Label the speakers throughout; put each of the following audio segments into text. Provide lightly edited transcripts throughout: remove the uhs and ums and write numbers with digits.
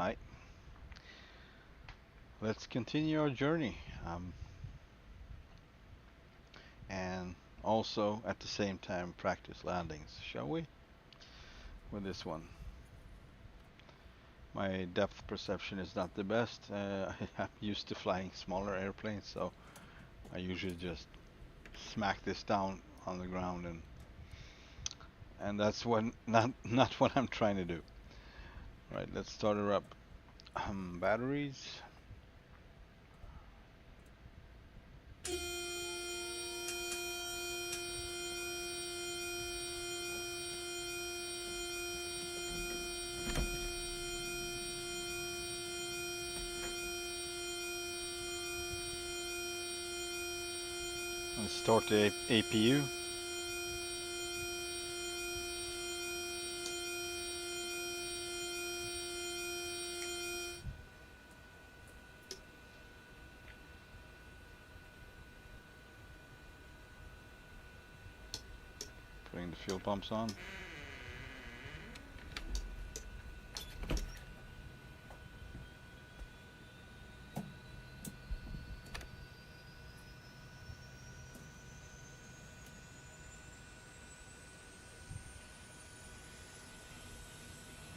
Speaker 1: Hi. Let's continue our journey. And also at the same time practice landings, shall we? With this one. My depth perception is not the best. I'm used to flying smaller airplanes, so I usually just smack this down on the ground, and that's what not what I'm trying to do. All right, let's start her up. Batteries. Let's start the APU. Putting the fuel pumps on.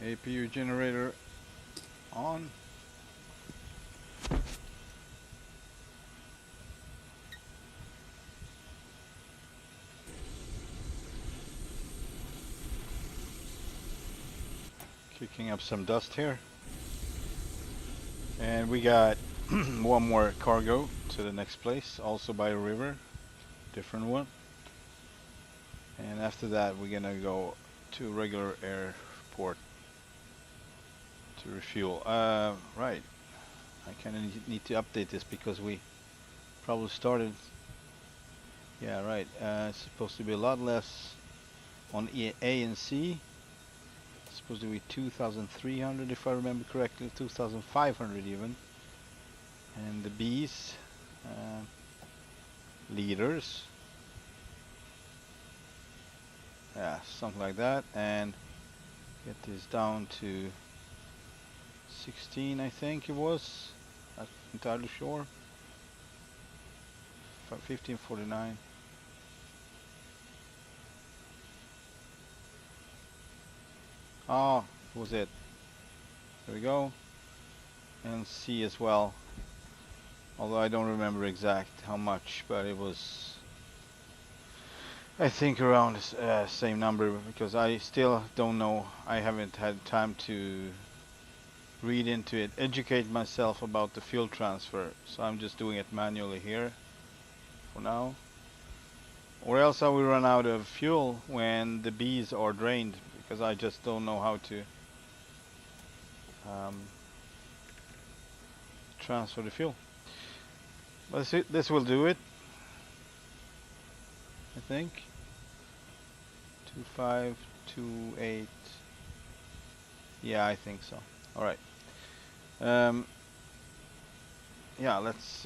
Speaker 1: APU generator on. Kicking up some dust here. And we got one more cargo to the next place, also by a river, different one. And after that we're gonna go to regular airport to refuel. Right, I kinda need to update this because we probably started, yeah, right, it's supposed to be a lot less on A and C. It's supposed to be 2,300 if I remember correctly, 2,500 even. And the B's, liters, yeah, something like that, and get this down to 16, I think it was. Not entirely sure. 1549. Oh, that was it. There we go. And C as well. Although I don't remember exact how much, but it was, I think, around the same number, because I still don't know. I haven't had time to read into it, educate myself about the fuel transfer. So I'm just doing it manually here for now. Or else I will run out of fuel when the bees are drained, because I just don't know how to transfer the fuel. But this will do it, I think. 2528. Yeah, I think so. All right. Yeah, let's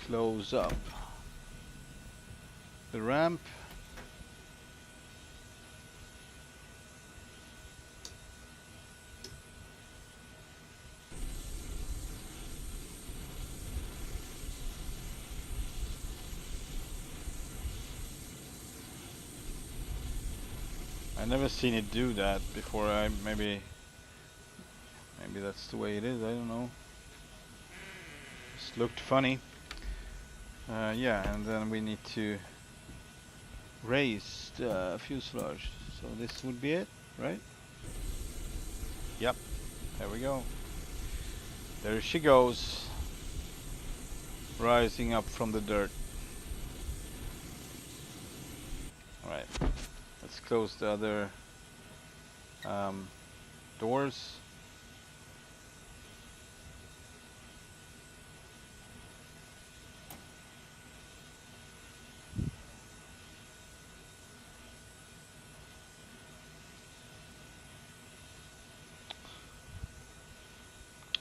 Speaker 1: close up the ramp. I never seen it do that before. Maybe that's the way it is. I don't know. Just looked funny. Yeah, and then we need to raise the fuselage. So this would be it, right? Yep. There we go. There she goes, rising up from the dirt. All right. Let's close the other doors.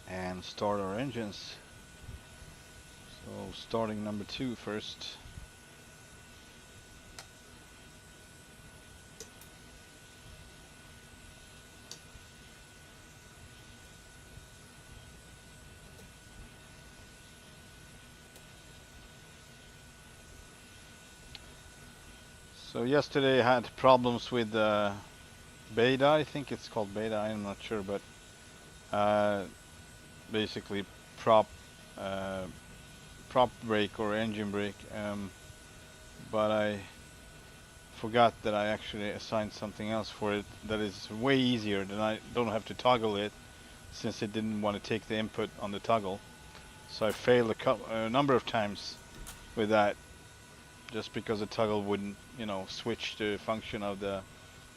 Speaker 1: And start our engines. So starting number 2 first. So yesterday I had problems with beta. I think it's called beta. I'm not sure, but uh, basically prop uh, prop brake or engine brake. But I forgot that I actually assigned something else for it that is way easier. Than I don't have to toggle it since it didn't want to take the input on the toggle. So I failed a number of times with that, just because the toggle wouldn't, switch the function of the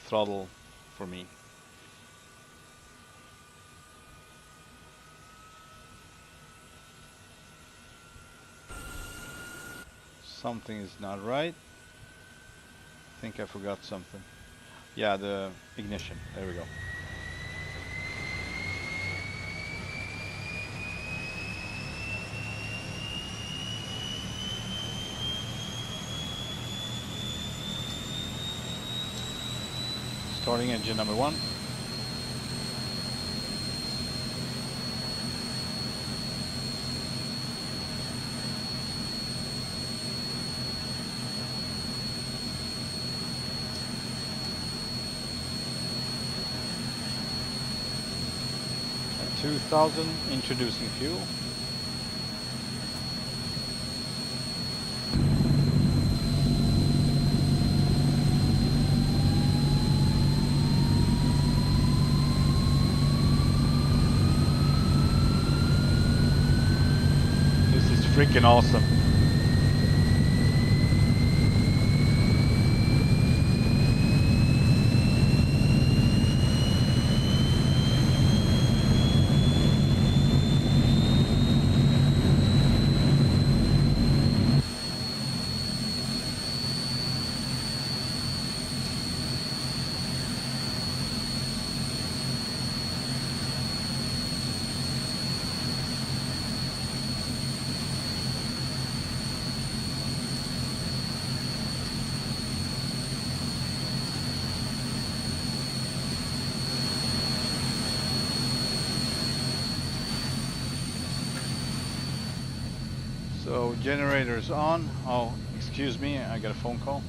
Speaker 1: throttle for me. Something is not right. I think I forgot something. Yeah, the ignition. There we go. Starting engine number 1. At 2000, introducing fuel. This is freaking awesome. So generator's on. Oh, excuse me, I got a phone call.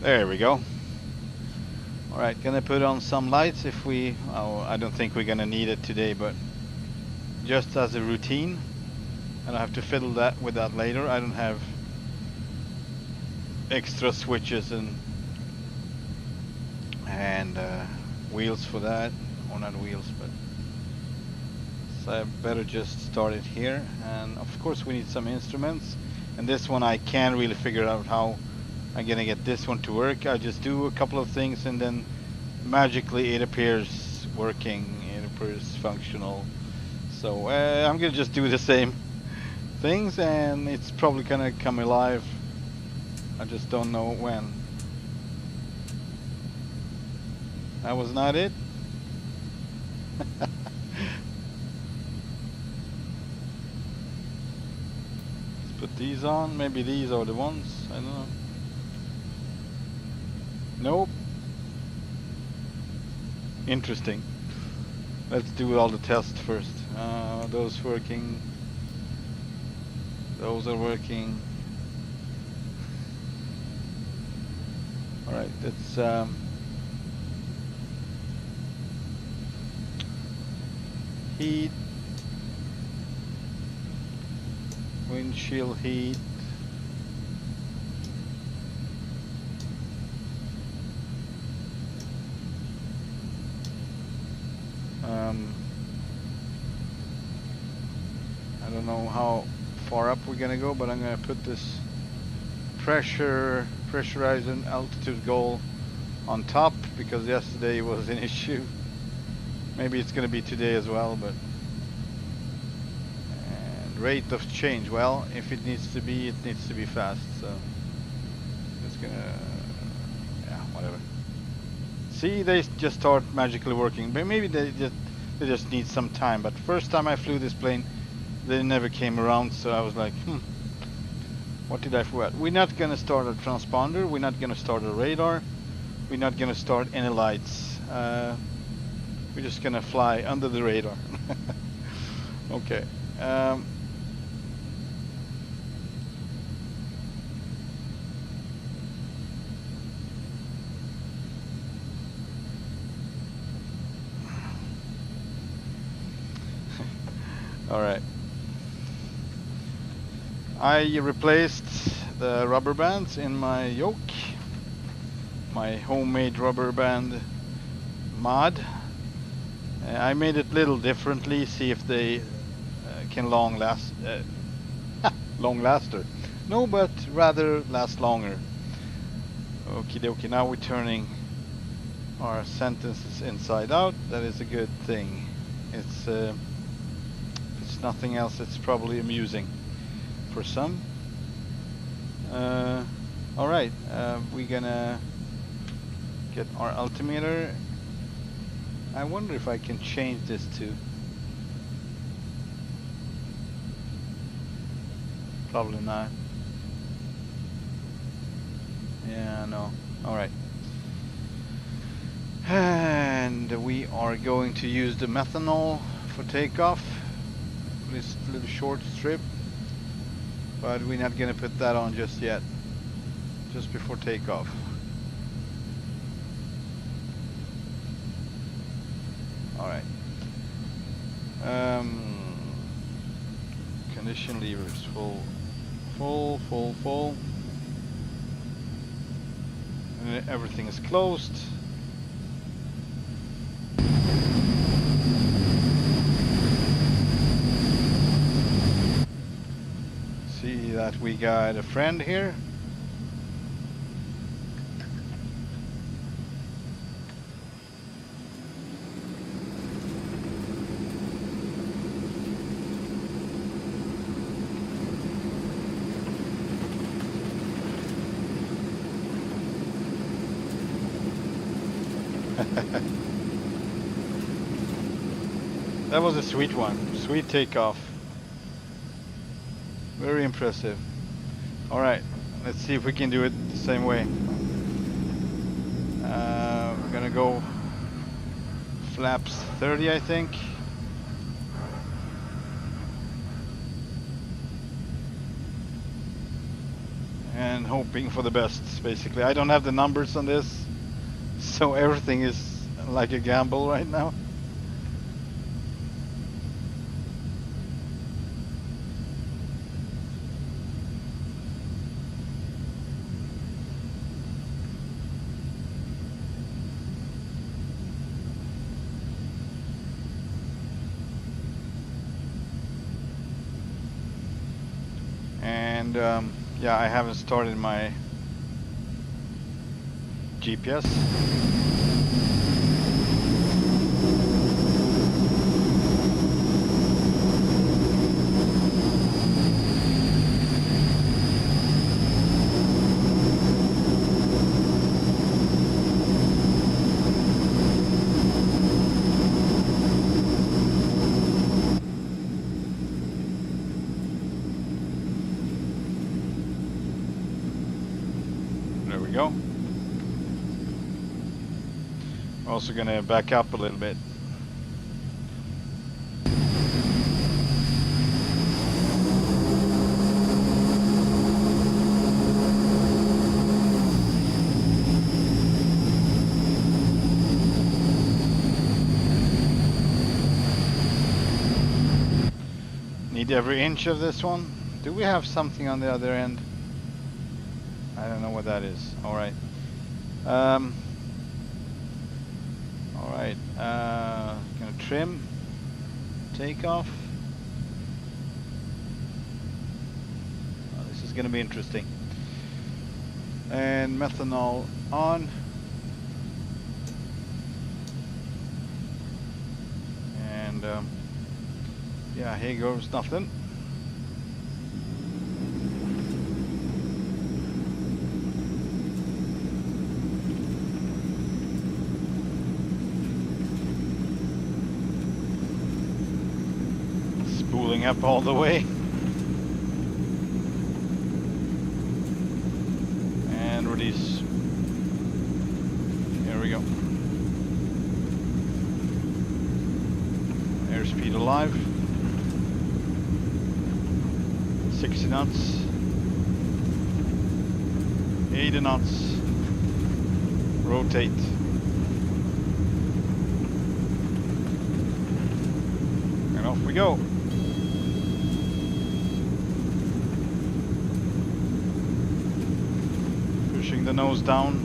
Speaker 1: There we go. Alright, gonna put on some lights if I don't think we're gonna need it today, but just as a routine. And I have to fiddle that with that later. I don't have extra switches and wheels for that, or not wheels, but so I better just start it here. And of course we need some instruments, and this one I can't really figure out how I'm gonna get this one to work. I just do a couple of things and then magically it appears working, it appears functional. So I'm gonna just do the same things and it's probably gonna come alive. I just don't know when. That was not it. Let's put these on. Maybe these are the ones. I don't know. Nope. Interesting. Let's do all the tests first. Those working. Those are working. Alright, let's heat, windshield heat, I don't know how far up we're gonna go, but I'm gonna put this pressurized and altitude goal on top because yesterday was an issue. Maybe it's gonna be today as well, but and rate of change. Well, if it needs to be, it needs to be fast. So it's gonna, yeah, whatever. See, they just start magically working, but maybe they just need some time. But first time I flew this plane, they never came around, so I was like, what did I forget? We're not gonna start a transponder. We're not gonna start a radar. We're not gonna start any lights. We're just gonna fly under the radar. Okay. All right. I replaced the rubber bands in my yoke. My homemade rubber band mod. I made it a little differently, see if they can long laster. No, but rather last longer. Okie dokie, now we're turning our sentences inside out. That is a good thing. It's if it's nothing else, it's probably amusing for some. Alright, we're gonna get our altimeter. I wonder if I can change this to, probably not. Yeah, no. Alright. And we are going to use the methanol for takeoff. This little short strip. But we're not gonna put that on just yet. Just before takeoff. Alright. Condition levers full. And everything is closed. See that we got a friend here. That was a sweet one. Sweet takeoff. Very impressive. Alright, let's see if we can do it the same way. We're gonna go flaps 30, I think. And hoping for the best, basically. I don't have the numbers on this, so everything is like a gamble right now. And yeah, I haven't started my GPS. There we go. Also gonna back up a little bit. Need every inch of this one. Do we have something on the other end? I don't know what that is. All right. All right. Gonna trim. Takeoff. Oh, this is gonna be interesting. And methanol on. And yeah, here goes nothing. Spooling up all the way. And release. Here we go. Airspeed alive. 60 knots. 80 knots. Rotate. And off we go. Pushing the nose down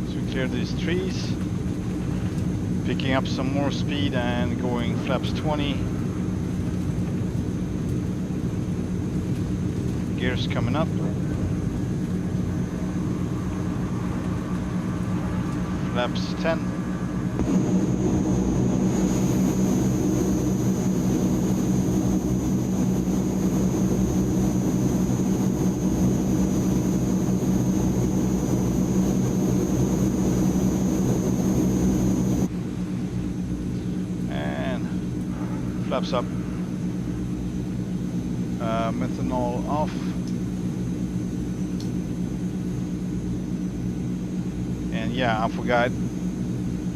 Speaker 1: as we clear these trees. Picking up some more speed and going flaps 20. Gears coming up. Flaps 10. Flaps up. Methanol off. And yeah, I forgot.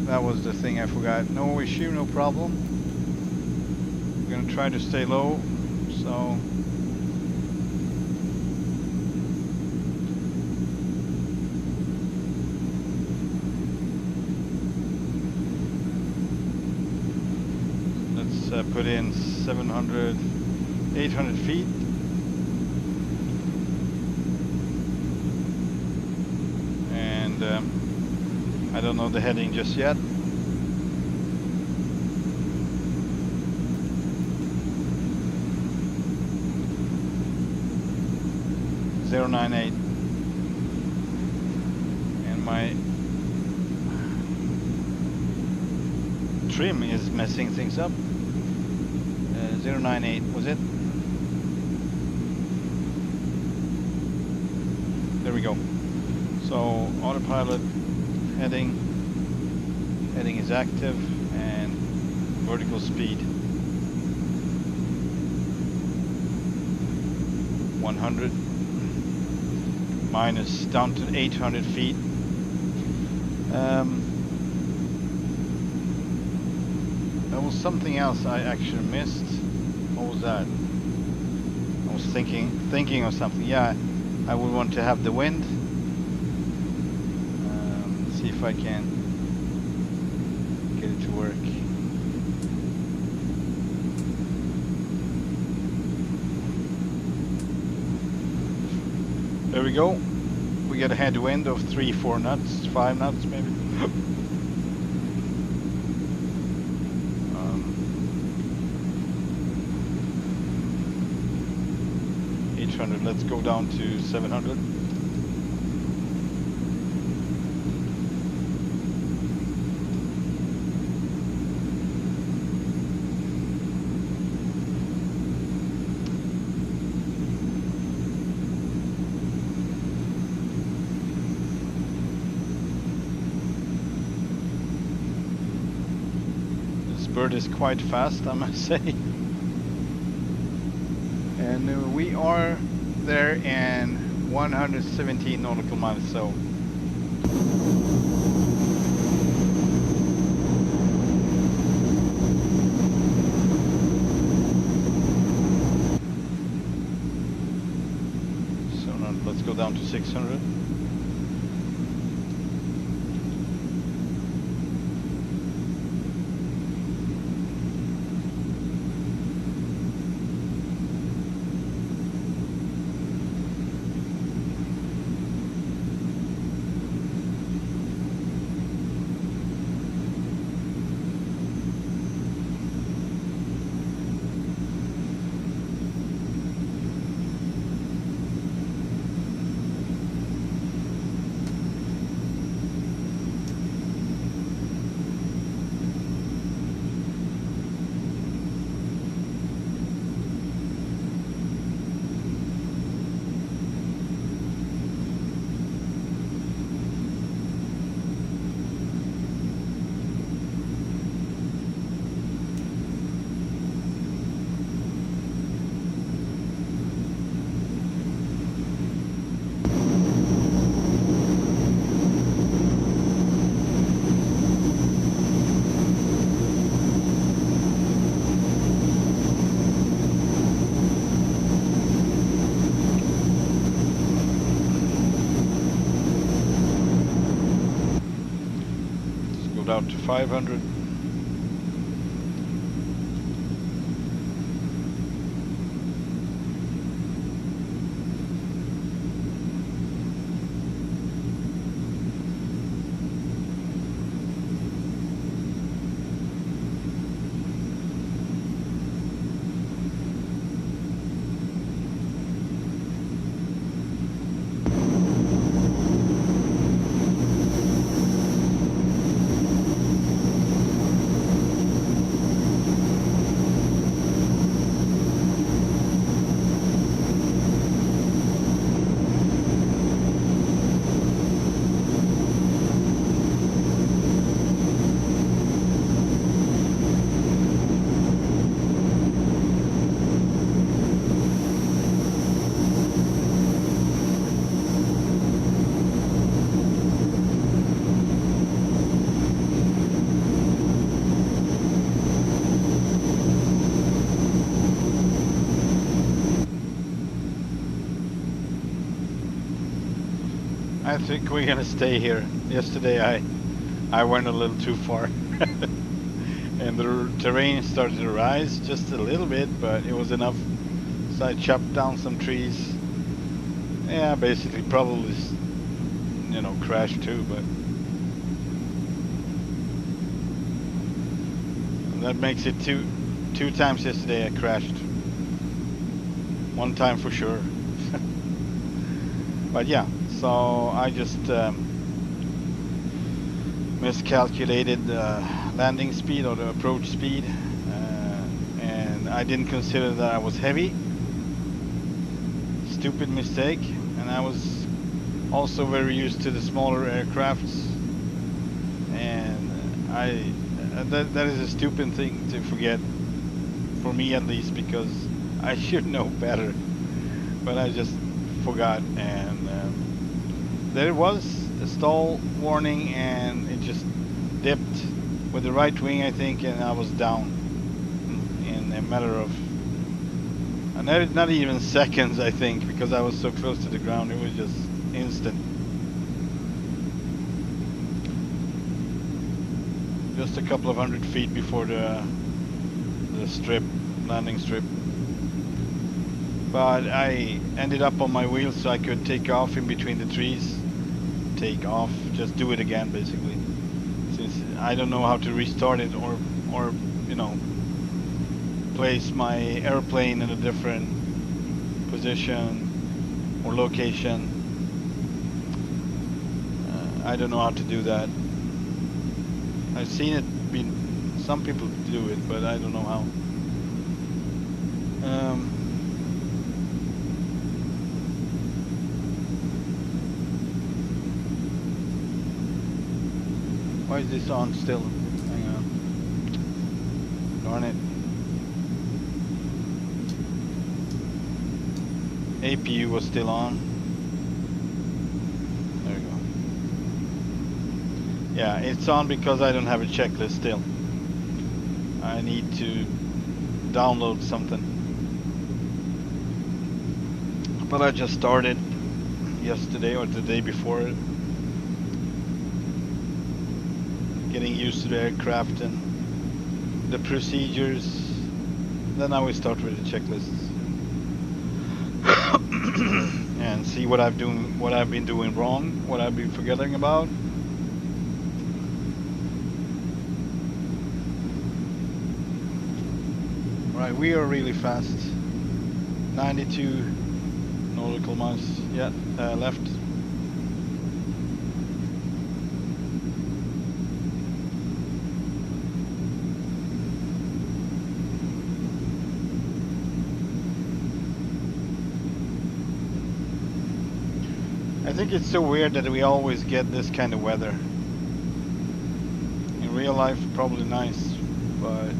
Speaker 1: That was the thing I forgot. No issue, no problem. We're gonna try to stay low. So put in 700, 800 feet. And I don't know the heading just yet. .098. And my trim is messing things up. 098 was it? There we go. So autopilot heading is active and vertical speed 100 minus down to 800 feet. There was something else I actually missed. What was that? I was thinking of something. Yeah, I would want to have the wind. See if I can get it to work. There we go. We get a headwind of 3-4 knots, 5 knots maybe. 500. Let's go down to 700. This bird is quite fast, I must say. And we are there in 117 nautical miles, so now let's go down to 600. Out to 500. I think we're gonna stay here. Yesterday I went a little too far. And the terrain started to rise just a little bit, but it was enough. So I chopped down some trees. Yeah, basically probably, you know, crashed too, but that makes it two times yesterday I crashed. One time for sure. But yeah, so I just miscalculated the landing speed or the approach speed, and I didn't consider that I was heavy. Stupid mistake. And I was also very used to the smaller aircrafts, and that is a stupid thing to forget, for me at least, because I should know better, but I just forgot. And there it was, a stall warning, and it just dipped with the right wing, I think, and I was down in a matter of not even seconds, I think, because I was so close to the ground. It was just instant. Just a couple of 100 feet before the strip, landing strip. But I ended up on my wheels so I could take off in between the trees. Take off, just do it again, basically. Since I don't know how to restart it or you know, place my airplane in a different position. or location. I don't know how to do that. I've seen it been, some people do it, but I don't know how. Why is this on still? Hang on. Darn it. APU was still on. There we go. Yeah, it's on because I don't have a checklist still. I need to download something. But I just started yesterday or the day before. Getting used to the aircraft and the procedures. Then I will start with the checklists. And see what I've been doing wrong, what I've been forgetting about. Right, we are really fast. 92 nautical miles yet left. I think it's so weird that we always get this kind of weather. In real life, probably nice, but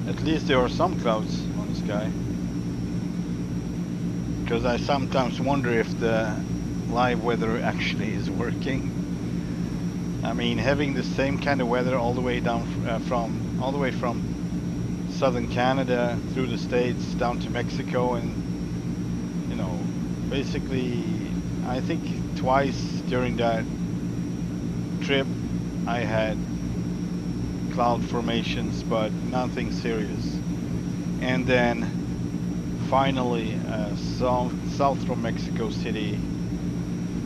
Speaker 1: at least there are some clouds on the sky. Because I sometimes wonder if the live weather actually is working. I mean, having the same kind of weather all the way down from southern Canada through the States down to Mexico, and you know, basically, I think twice during that trip I had cloud formations, but nothing serious. And then finally, south from Mexico City,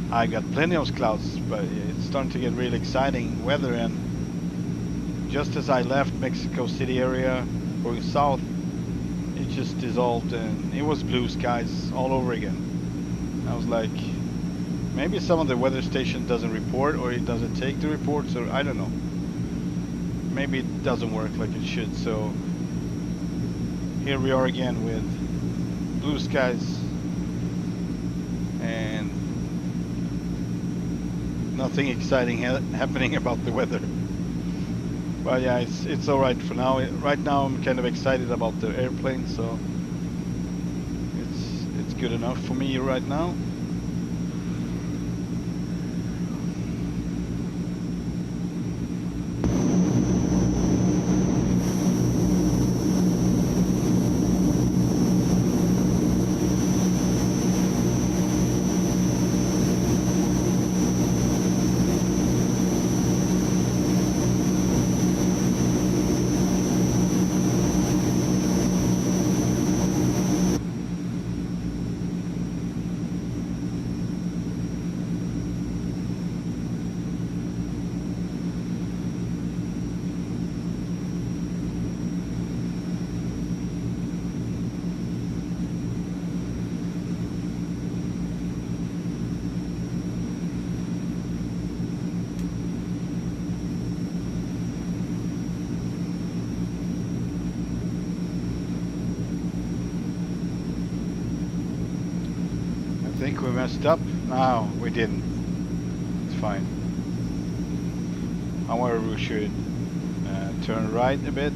Speaker 1: I got plenty of clouds, but it's starting to get really exciting weather. And just as I left Mexico City area going south, it just dissolved and it was blue skies all over again. I was like, maybe some of the weather station doesn't report, or it doesn't take the reports, or I don't know. Maybe it doesn't work like it should. So here we are again with blue skies and nothing exciting happening about the weather. But yeah, it's all right for now. Right now I'm kind of excited about the airplane, so it's good enough for me right now. I think we messed up. No, we didn't. It's fine. However, we should turn right a bit.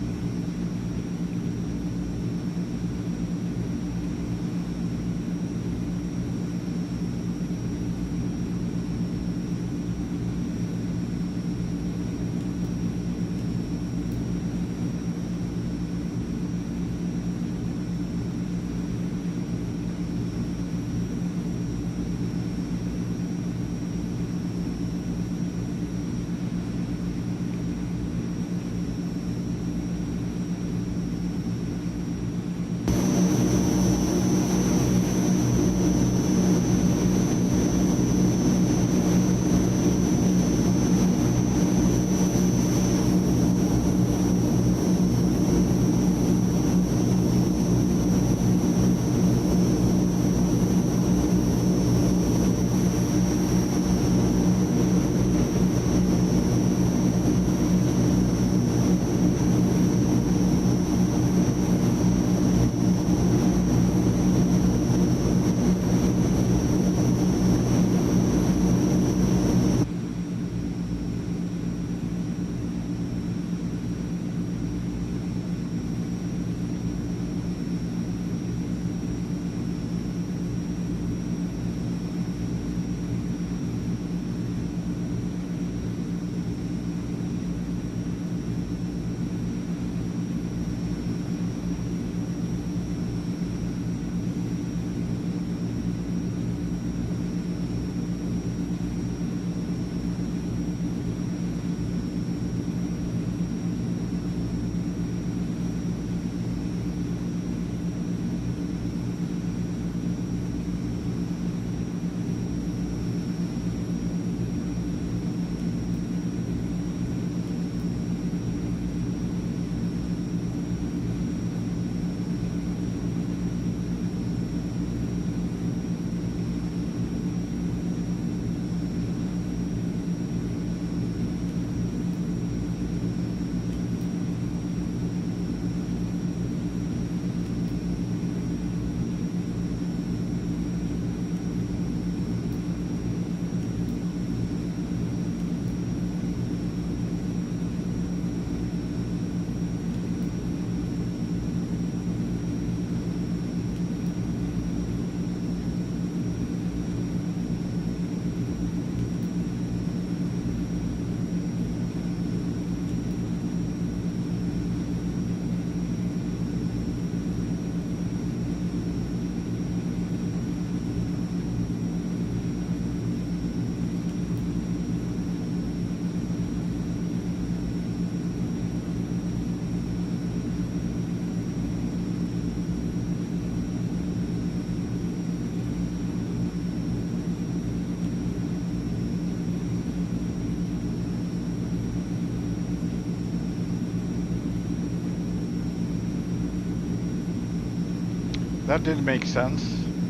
Speaker 1: that did make sense.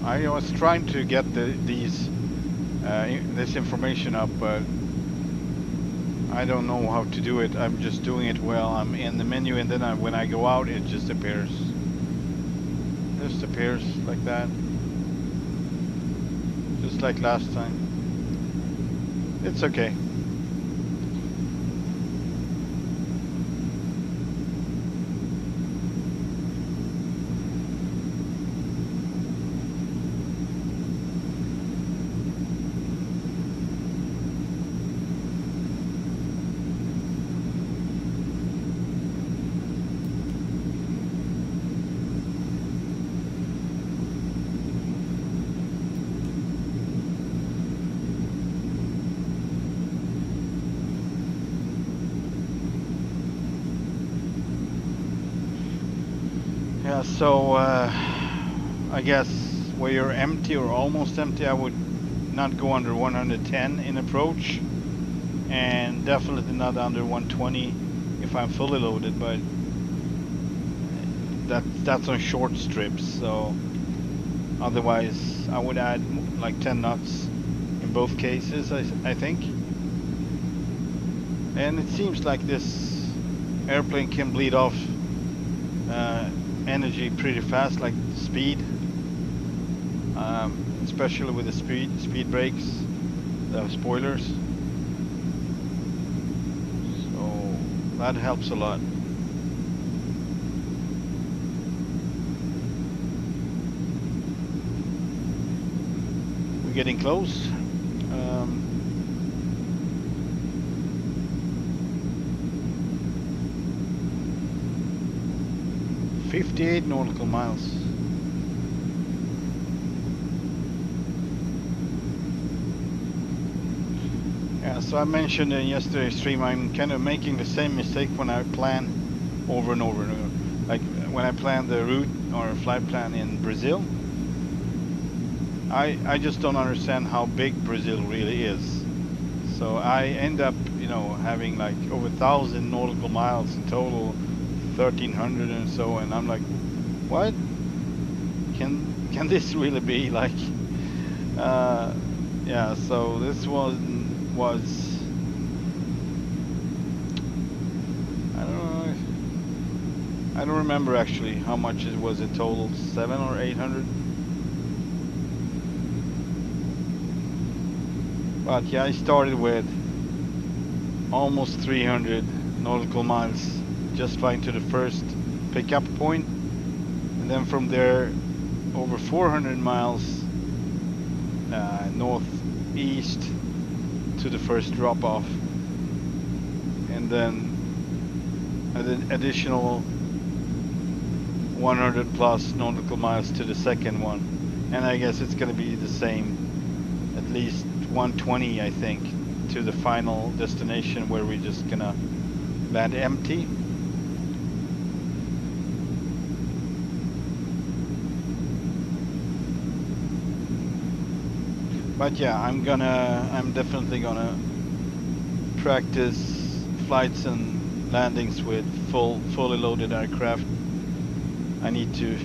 Speaker 1: I was trying to get this information up, but I don't know how to do it. I'm just doing it while I'm in the menu, and then when I go out, it just appears. Just appears like that. Just like last time. It's okay. Yeah, so I guess where you're empty or almost empty, I would not go under 110 in approach, and definitely not under 120 if I'm fully loaded, but that's on short strips, so otherwise I would add like 10 knots in both cases, I think. And it seems like this airplane can bleed off energy pretty fast, like speed, especially with the speed brakes, the spoilers. So that helps a lot. We're getting close. 58 nautical miles. Yeah, so I mentioned in yesterday's stream, I'm kind of making the same mistake when I plan over and over and over. Like when I plan the route or flight plan in Brazil, I just don't understand how big Brazil really is. So I end up, having like over 1,000 nautical miles in total, 1,300 and so, and I'm like, what? Can this really be like? Yeah. So this was I don't know. I don't remember actually how much it was in total, 700 or 800. But yeah, I started with almost 300 nautical miles just flying to the first pickup point, and then from there over 400 miles northeast to the first drop off, and then an additional 100 plus nautical miles to the second one, and I guess it's going to be the same, at least 120 I think, to the final destination where we're just gonna land empty. But yeah, I'm definitely gonna practice flights and landings with fully loaded aircraft. I need to.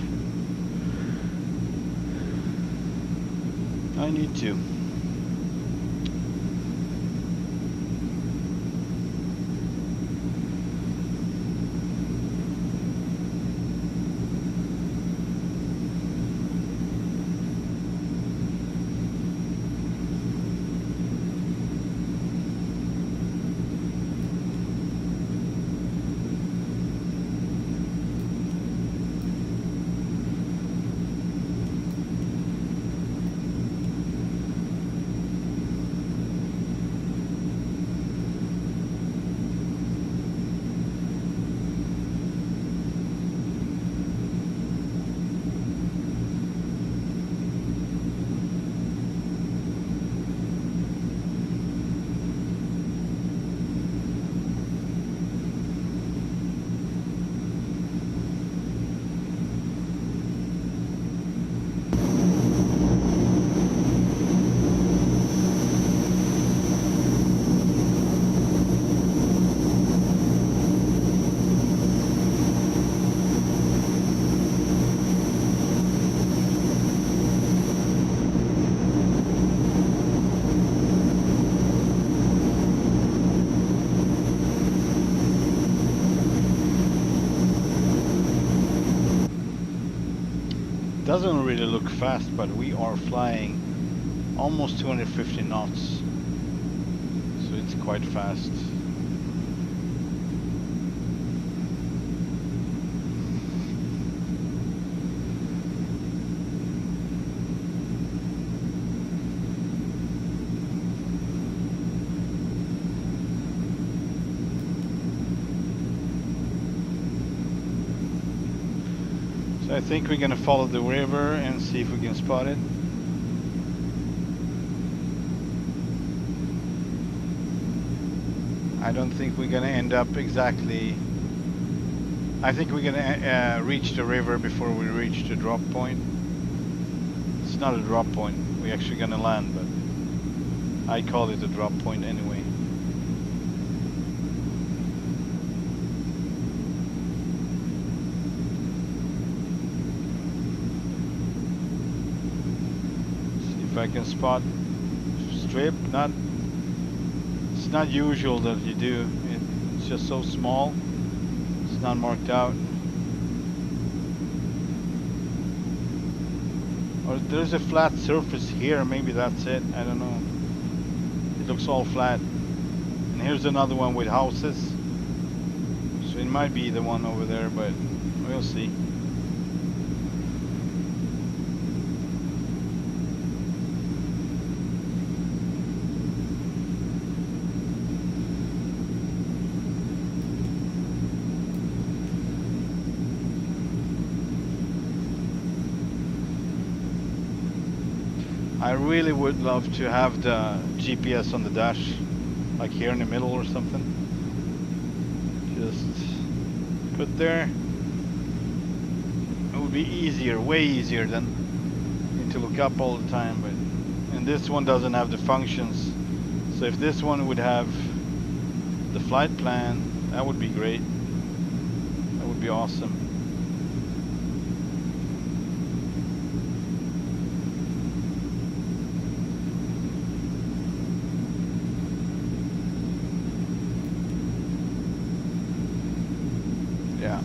Speaker 1: Doesn't really look fast, but we are flying almost 250 knots, so it's quite fast. So I think we're gonna follow the river and see if we can spot it. I don't think we're gonna end up exactly. I think we're gonna reach the river before we reach the drop point. It's not a drop point. We're actually gonna land, but I call it a drop point anyway. See if I can spot strip. It's not usual that you do. It's just so small. It's not marked out. Or there's a flat surface here. Maybe that's it. I don't know. It looks all flat. And here's another one with houses. So it might be the one over there, but we'll see. I really would love to have the GPS on the dash, like here in the middle or something. Just put there. It would be easier, way easier than need to look up all the time. But and this one doesn't have the functions. So if this one would have the flight plan, that would be great. That would be awesome. Yeah.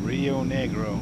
Speaker 1: Rio Negro.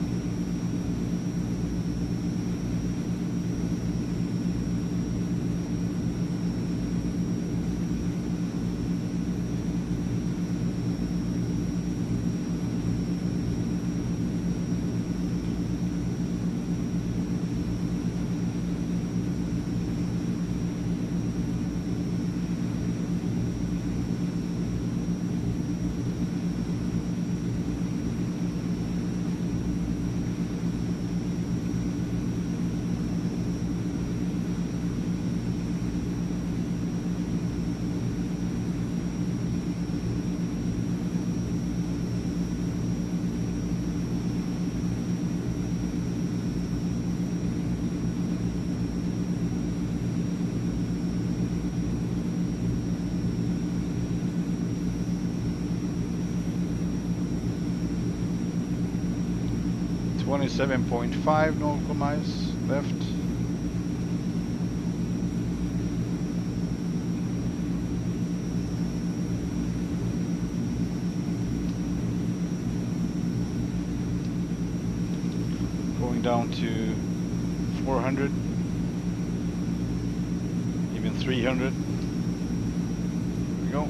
Speaker 1: .5 nautical miles left. Going down to 400, even 300. There we go.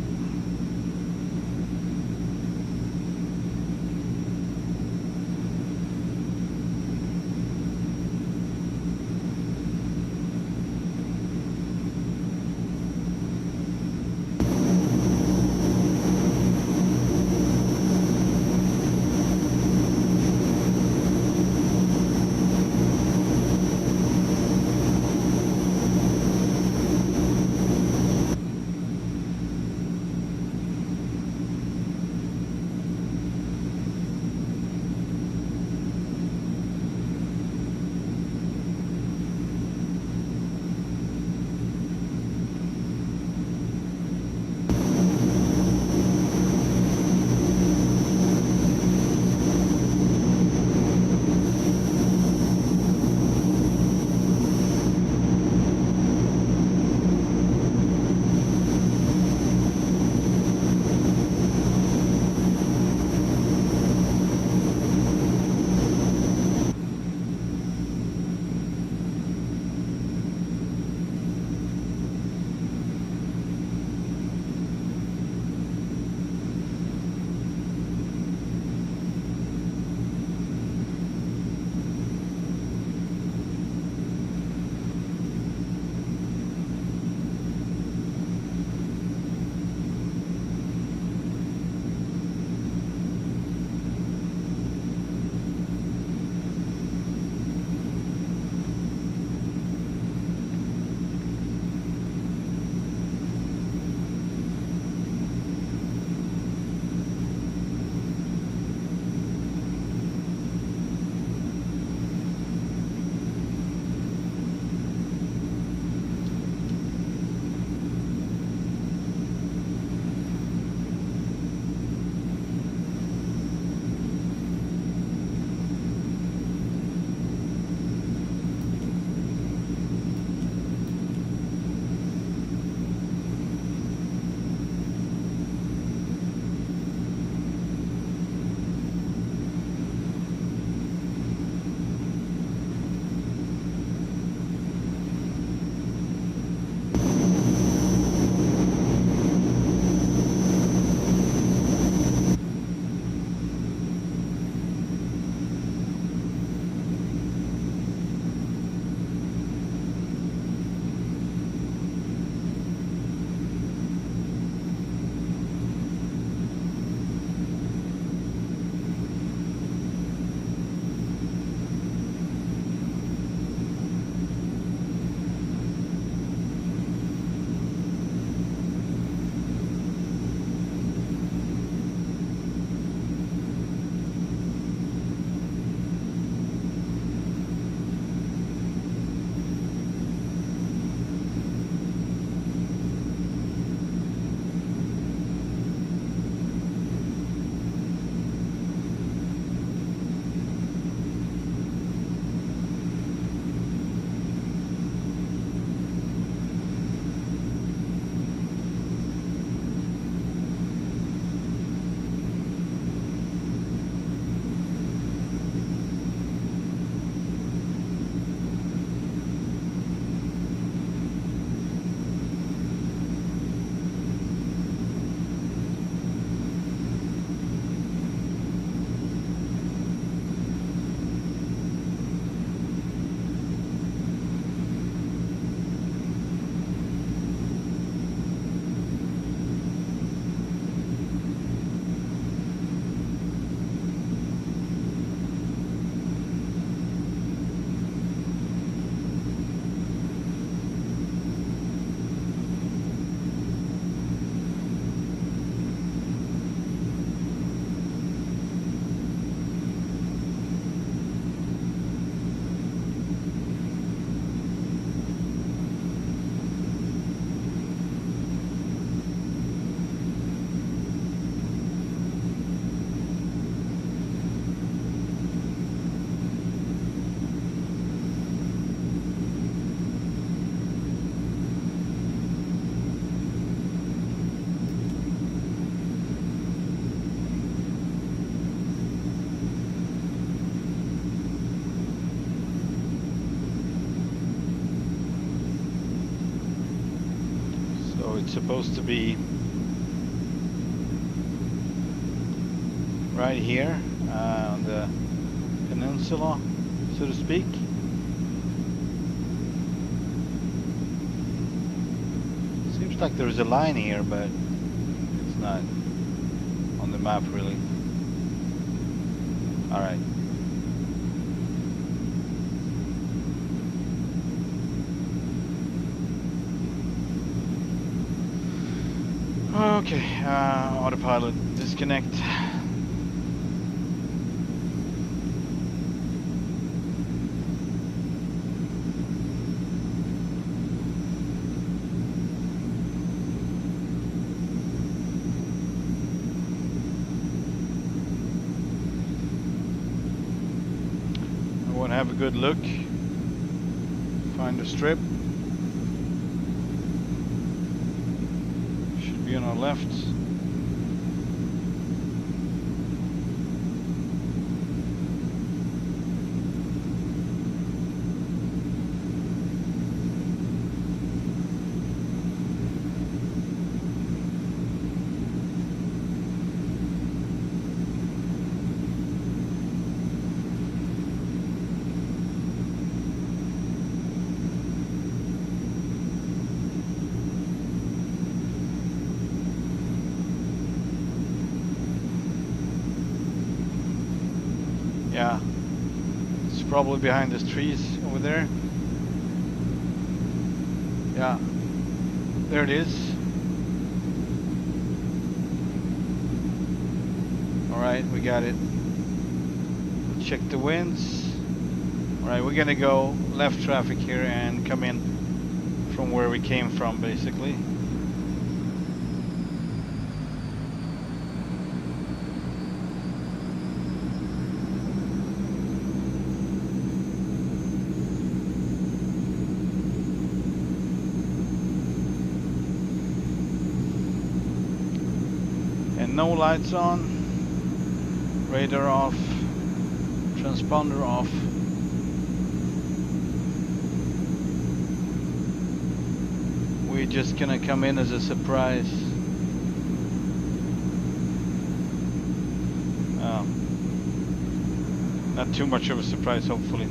Speaker 1: it's supposed to be right here on the peninsula, so to speak. Seems like there's a line here, but it's not on the map really. All right. Okay, autopilot disconnect. I want to have a good look. Find the strip. Should be on our left. Yeah, it's probably behind these trees over there. Yeah, there it is. All right, we got it. Check the winds. All right, we're gonna go left traffic here and come in from where we came from, basically. No lights on, radar off, transponder off. We're just gonna come in as a surprise. Not too much of a surprise, hopefully.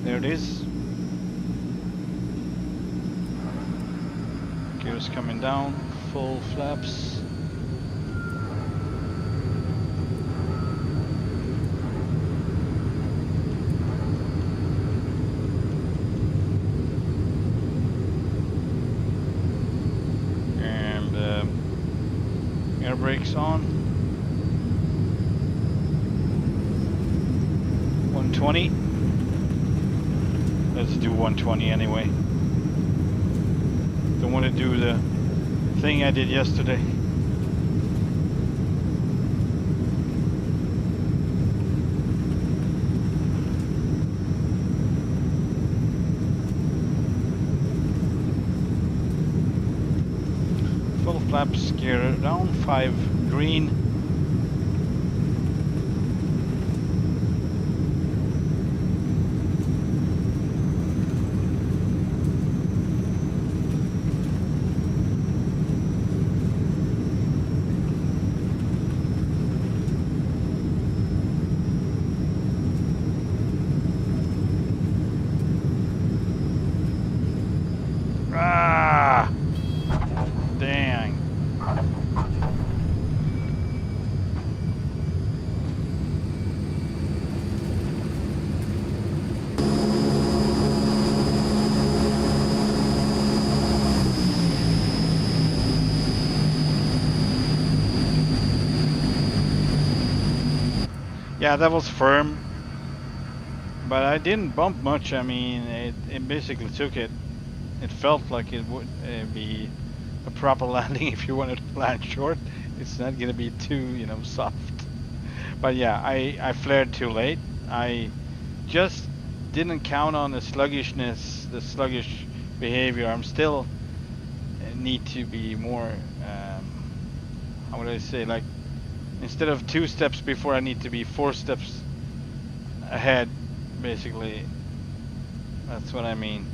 Speaker 1: There it is. Gears coming down, full flaps. And air brakes on. 120. Let's do 120 anyway. Don't want to do the thing I did yesterday. Full flaps, gear down, 5 green. Yeah, that was firm, but I didn't bump much. I mean, it basically took it. It felt like it would be a proper landing if you wanted to land short. It's not gonna be too, soft. But yeah, I flared too late. I just didn't count on the sluggishness, the sluggish behavior. I'm still need to be more. How would I say? Like instead of 2 steps before, I need to be 4 steps ahead. Basically, that's what I mean.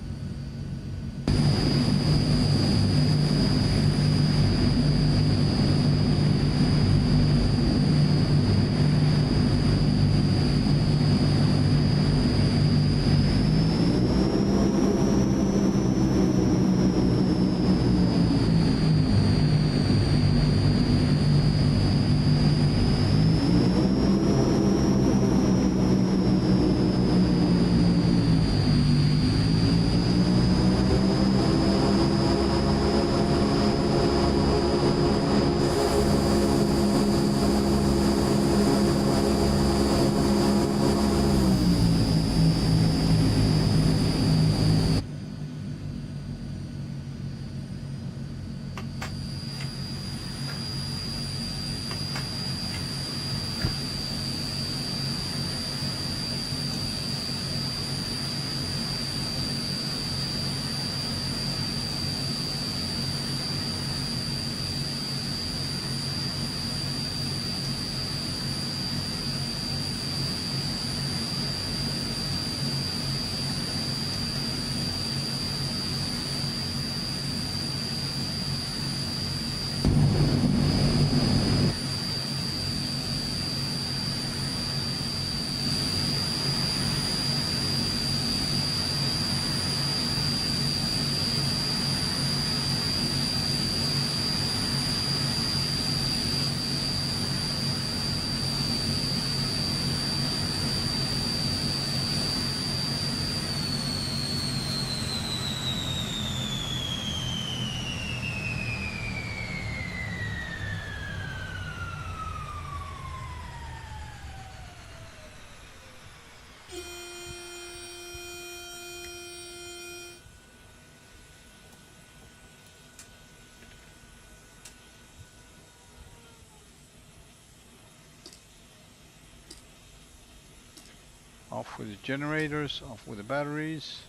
Speaker 1: Off with the generators, off with the batteries.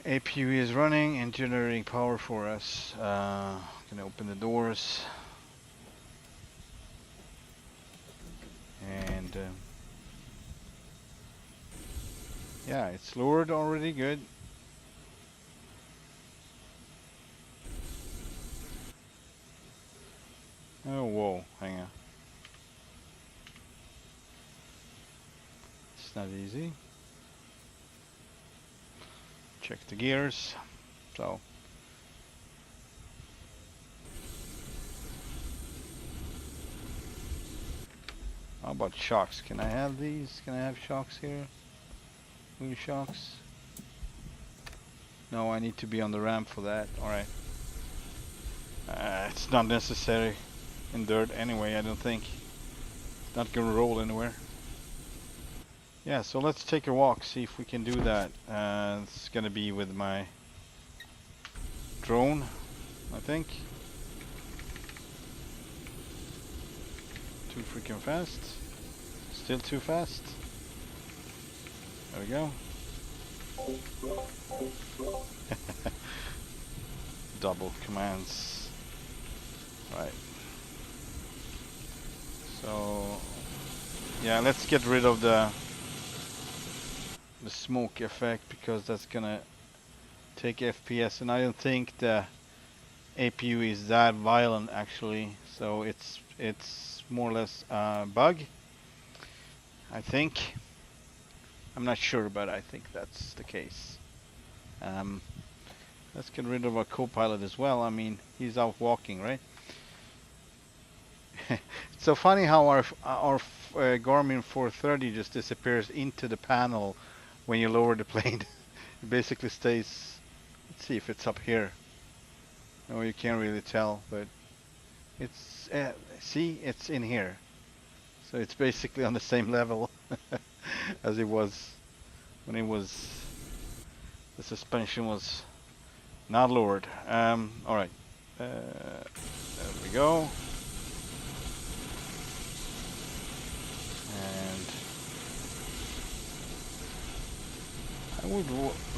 Speaker 1: APU is running and generating power for us. Gonna open the doors. And yeah, it's lowered already, good. Oh, whoa, hang on. It's not easy. Check the gears. So, how about shocks? Can I have these? Can I have shocks here? Wheel shocks? No, I need to be on the ramp for that. Alright. It's not necessary in dirt anyway, I don't think. It's not gonna roll anywhere. Yeah, so let's take a walk, see if we can do that. It's gonna be with my drone, I think. Too freaking fast. Still too fast. There we go. Double commands. Right. So yeah, let's get rid of the smoke effect because that's gonna take FPS, and I don't think the APU is that violent actually. So it's more or less a bug, I think. I'm not sure, but I think that's the case. Um, let's get rid of our co-pilot as well. I mean, he's out walking, right? It's so funny how our Garmin 430 just disappears into the panel when you lower the plane. It basically stays. Let's see if it's up here. No, you can't really tell, but it's see, it's in here. So it's basically on the same level as it was when it was the suspension was not lowered. All right, there we go. And I would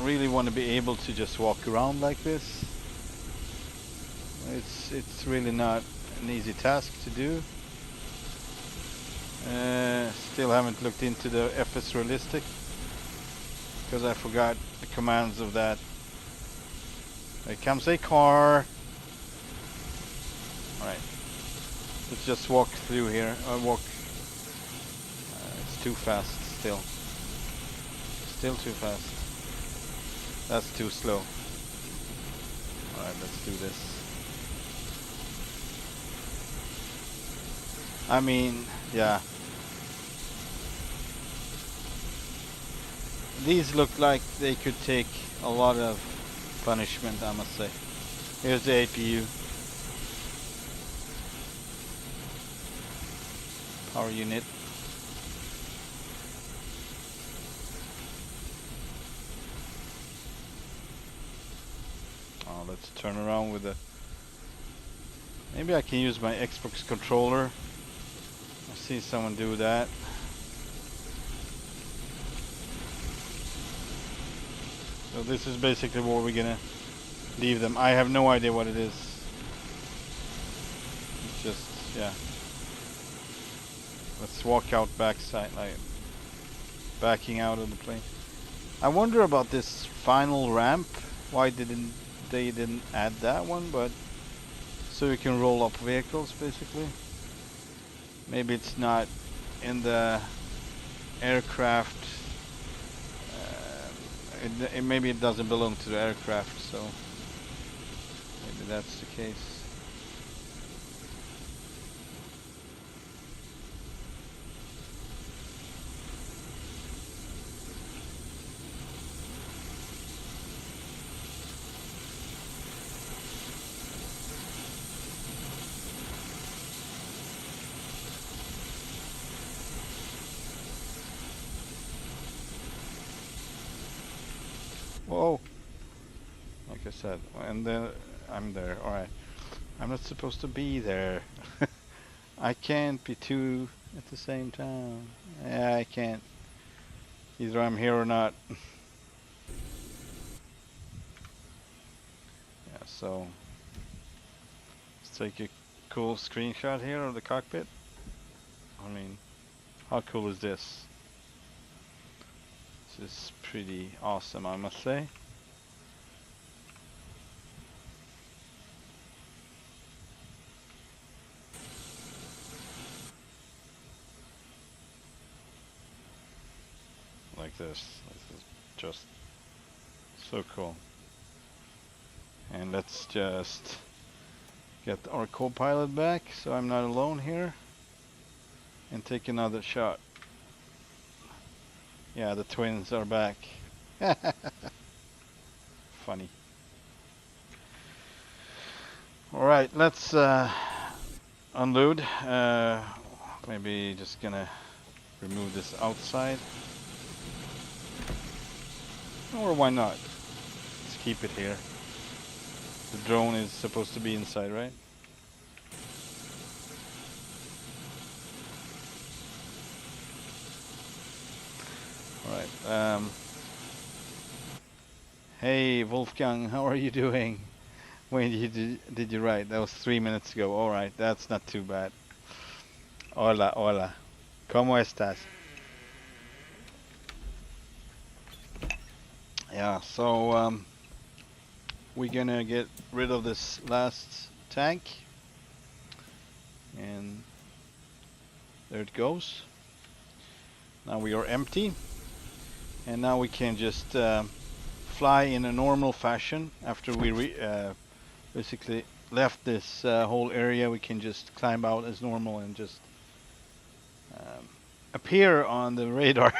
Speaker 1: really want to be able to just walk around like this. It's really not an easy task to do. Still haven't looked into the FS Realistic because I forgot the commands of that. Here comes a car. Alright, let's just walk through here. It's too fast still. Still too fast. That's too slow. Alright, let's do this. I mean, yeah. These look like they could take a lot of punishment, I must say. Here's the APU. Power unit. Oh, let's turn around with the... Maybe I can use my Xbox controller. I see someone do that. So this is basically where we're gonna leave them. I have no idea what it is. It's just, yeah. Let's walk out backside, like backing out of the plane. I wonder about this final ramp. Why didn't they add that one? But so you can roll up vehicles, basically. Maybe it's not in the aircraft. Maybe it doesn't belong to the aircraft, so maybe that's the case. Whoa! Like I said, and then I'm there. All right, I'm not supposed to be there. I can't be two at the same time. Yeah, I can't. Either I'm here or not. Yeah, so let's take a cool screenshot here of the cockpit. I mean, how cool is this? This is pretty awesome, I must say. Like this. This is just so cool. And let's just get our co-pilot back so I'm not alone here and take another shot. Yeah, the twins are back. Funny. Alright, let's unload. Maybe just gonna remove this outside. Or why not? Let's keep it here. The drone is supposed to be inside, right? Alright. Hey Wolfgang, how are you doing? When did you write? That was 3 minutes ago. Alright, that's not too bad. Hola, hola. ¿Cómo estás? Yeah, so we're gonna get rid of this last tank. And there it goes. Now we are empty. And now we can just fly in a normal fashion. After we basically left this whole area, we can just climb out as normal and just appear on the radar.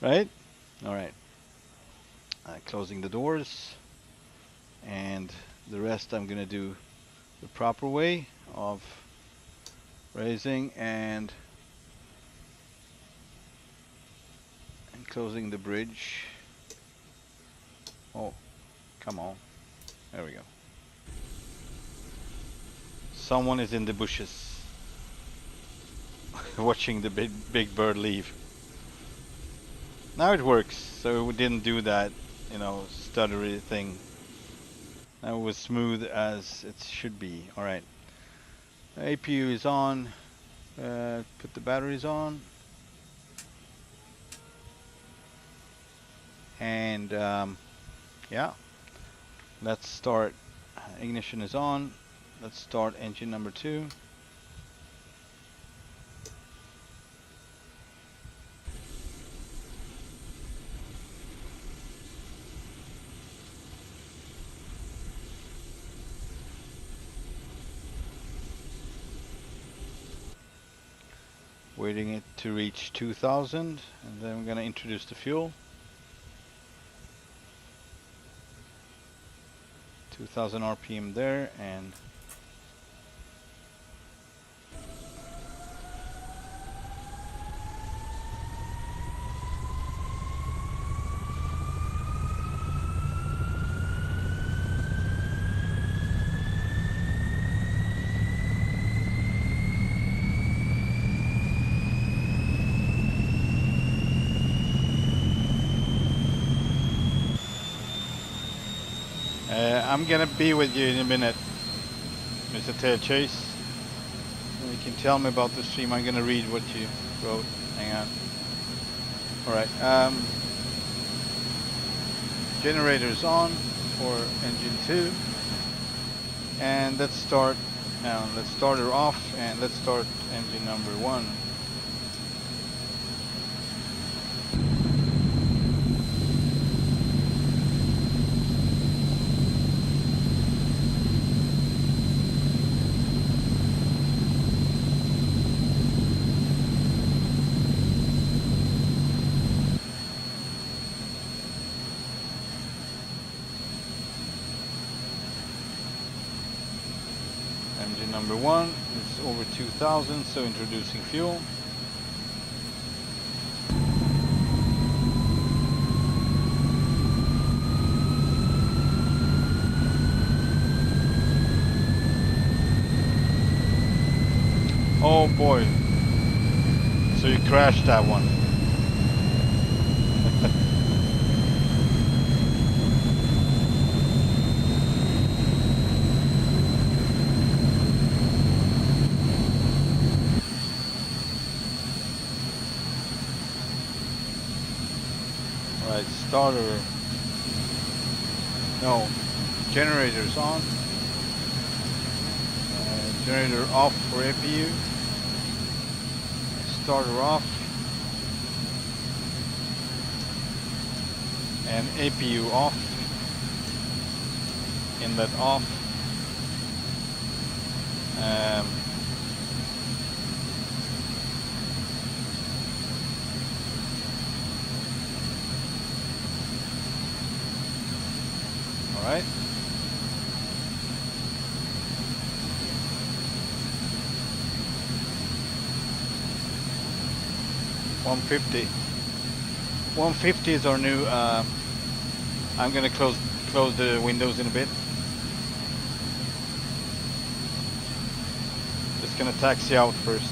Speaker 1: Right? Alright. Closing the doors. And the rest I'm gonna do the proper way of Raising and closing the bridge. Oh, come on. There we go. Someone is in the bushes watching the big bird leave. Now it works, so we didn't do that, you know, stuttery thing. Now it was smooth as it should be. Alright. APU is on. Put the batteries on. And yeah, let's start. Ignition is on. Let's start engine number 2. Waiting it to reach 2000, and then we're going to introduce the fuel. 2000 RPM there, and I'm gonna be with you in a minute, Mr. Tail Chase. You can tell me about the stream. I'm gonna read what you wrote. Hang on. Alright, generators on for engine 2. And let's start her off, and let's start engine number 1. Number 1 is over 2000, so introducing fuel. Oh boy, so you crashed that one. Starter, no, generators on, generator off for APU, starter off, and APU off, inlet off, Alright. $150. $150 is our new. I'm gonna close the windows in a bit. Just gonna taxi out first.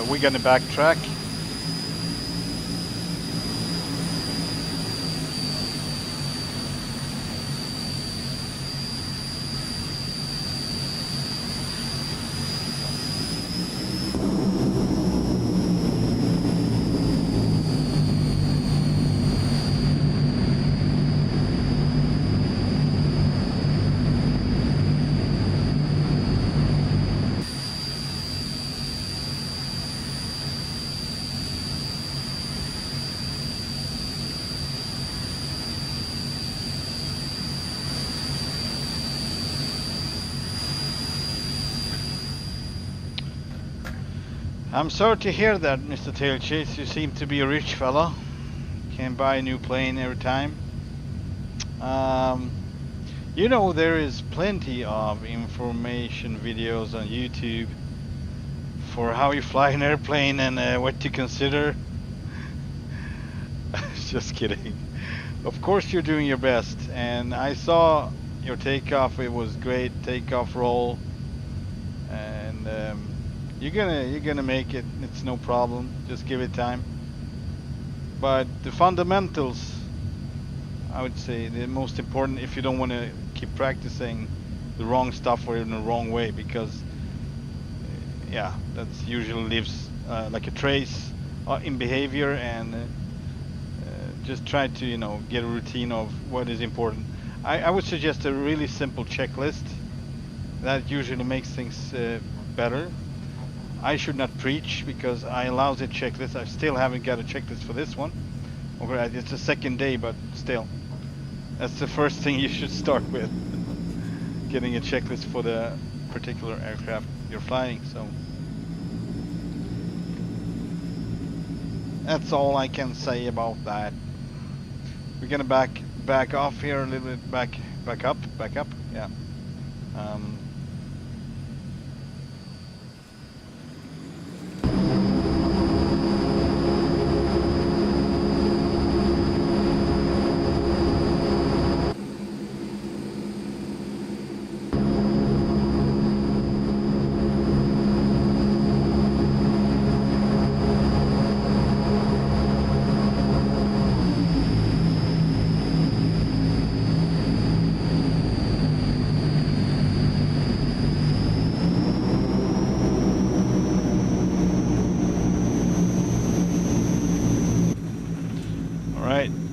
Speaker 1: We're gonna backtrack. I'm sorry to hear that, Mr. Tailchase. You seem to be a rich fella. Can buy a new plane every time. Um, you know, there is plenty of information videos on YouTube for how you fly an airplane and what to consider. Just kidding. Of course, you're doing your best, and I saw your takeoff. It was great takeoff roll, and you're gonna make it. It's no problem. Just give it time. But the fundamentals, I would say, the most important if you don't want to keep practicing the wrong stuff or in the wrong way, because yeah, that's usually leaves like a trace in behavior, and just try to get a routine of what is important. I would suggest a really simple checklist that usually makes things better. I should not preach because I allow the checklist. I still haven't got a checklist for this one. Okay, it's the second day, but still, that's the first thing you should start with. Getting a checklist for the particular aircraft you're flying. So that's all I can say about that. We're gonna back off here a little bit, back up, yeah. Um,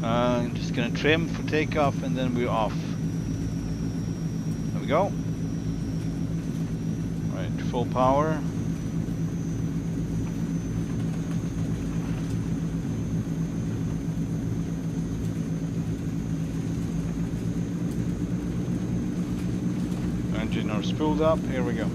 Speaker 1: I'm just gonna trim for takeoff and then we're off. There we go. Alright, full power. Engine are spooled up, here we go.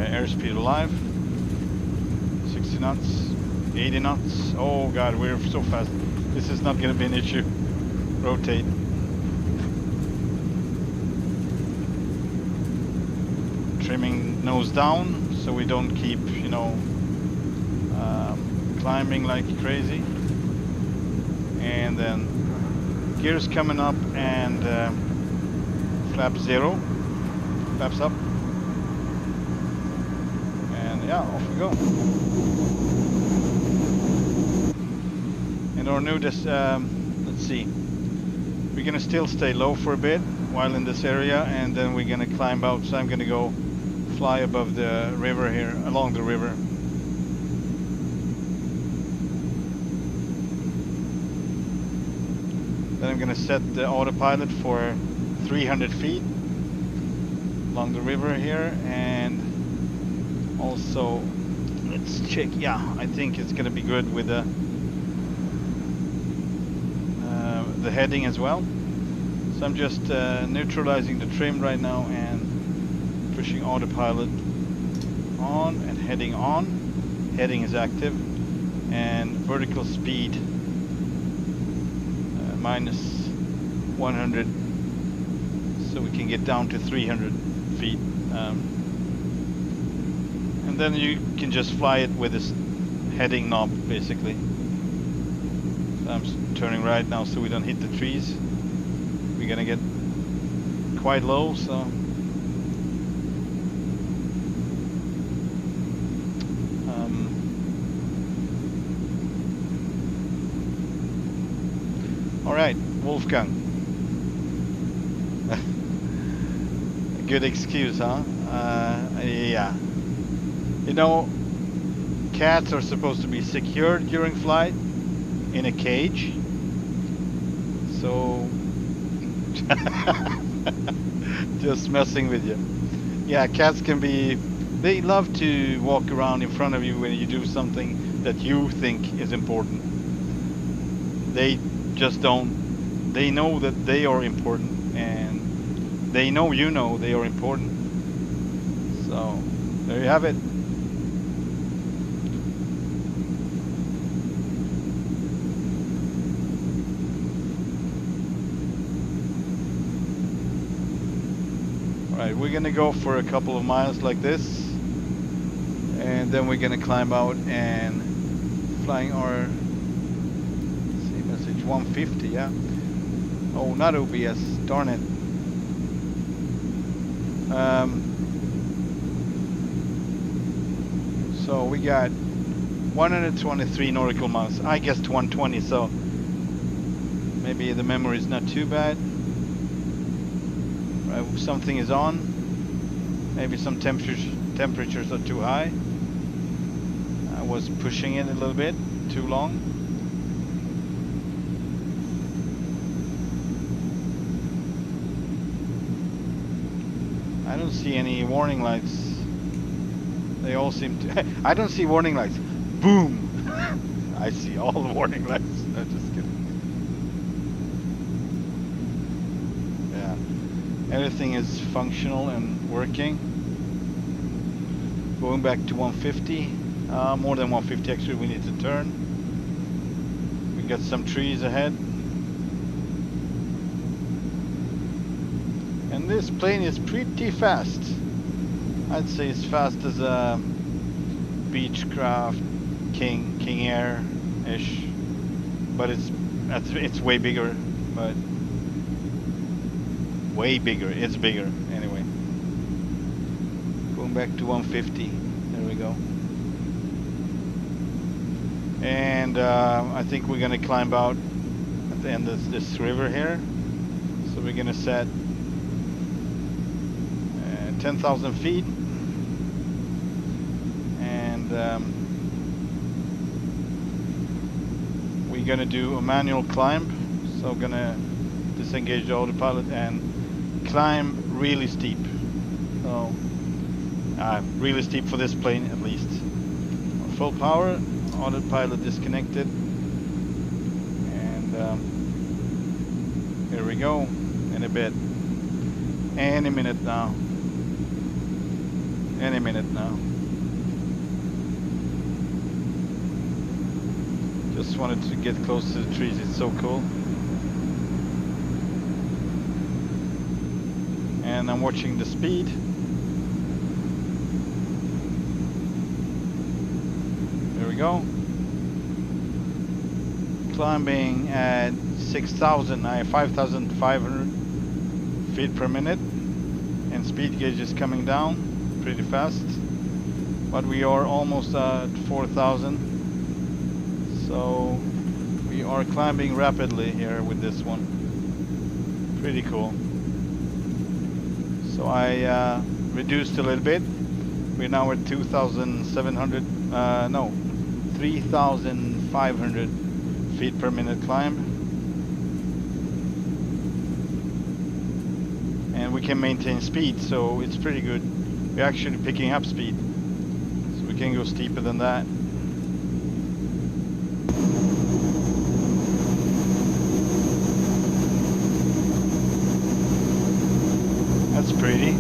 Speaker 1: Airspeed alive, 60 knots, 80 knots. Oh god, we're so fast. This is not going to be an issue. Rotate. Trimming nose down so we don't keep, climbing like crazy. And then gears coming up and flap 0, flaps up. Yeah, off we go. And our new, let's see, we're gonna still stay low for a bit while in this area, and then we're gonna climb out. So I'm gonna go fly above the river here, along the river. Then I'm gonna set the autopilot for 300 feet along the river here, and also, let's check. Yeah, I think it's gonna be good with the heading as well. So I'm just neutralizing the trim right now and pushing autopilot on and heading on. Heading is active, and vertical speed minus 100, so we can get down to 300 feet. And then you can just fly it with this heading knob, basically. So I'm turning right now so we don't hit the trees. We're gonna get quite low, so all right, Wolfgang. A good excuse, huh? Yeah. Cats are supposed to be secured during flight in a cage. So, just messing with you. Yeah, cats can be, they love to walk around in front of you when you do something that you think is important. They just don't they know that they are important, and they know you know they are important. So there you have it. Alright, we're gonna go for a couple of miles like this, and then we're gonna climb out and flying our message 150, yeah. Oh, not OBS, darn it. So we got 123 nautical miles. I guessed 120, so maybe the memory is not too bad. Right, something is on. Maybe some temperatures are too high. I was pushing it a little bit too long. I don't see any warning lights. They all seem to... I don't see warning lights. Boom! I see all the warning lights. No, just kidding. Yeah. Everything is functional and working. Going back to 150. More than 150 actually, we need to turn. We got some trees ahead. And this plane is pretty fast. I'd say as fast as a Beechcraft King Air-ish, but it's way bigger. But way bigger. It's bigger anyway. Going back to 150. There we go. And I think we're gonna climb out at the end of this river here. So we're gonna set 10,000 feet. We're gonna do a manual climb, so gonna disengage the autopilot and climb really steep. So really steep for this plane at least. Full power, autopilot disconnected, and here we go in a bit. Any minute now. Any minute now. Just wanted to get close to the trees, it's so cool. And I'm watching the speed. There we go. Climbing at 5,500 feet per minute. And speed gauge is coming down pretty fast. But we are almost at 4,000. So we are climbing rapidly here with this one. Pretty cool. So I reduced a little bit. We're now at 2,700, no, 3,500 feet per minute climb. And we can maintain speed, so it's pretty good. We're actually picking up speed. So we can go steeper than that. That's pretty.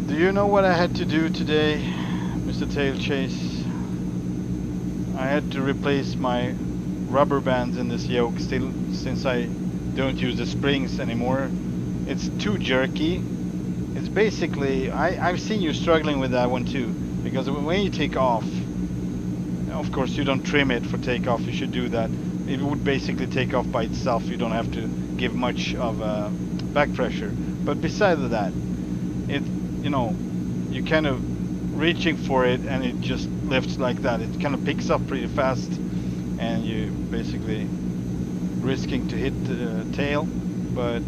Speaker 1: Do you know what I had to do today, Mr. Tail Chase? I had to replace my rubber bands in this yoke still, since I don't use the springs anymore. It's too jerky. It's basically, I've seen you struggling with that one too, because when you take off, of course you don't trim it for takeoff, you should do that. It would basically take off by itself. You don't have to give much of back pressure. But besides that, it, you know, you kind of reaching for it and it just lifts like that. It kind of picks up pretty fast, and you basically risking to hit the tail. But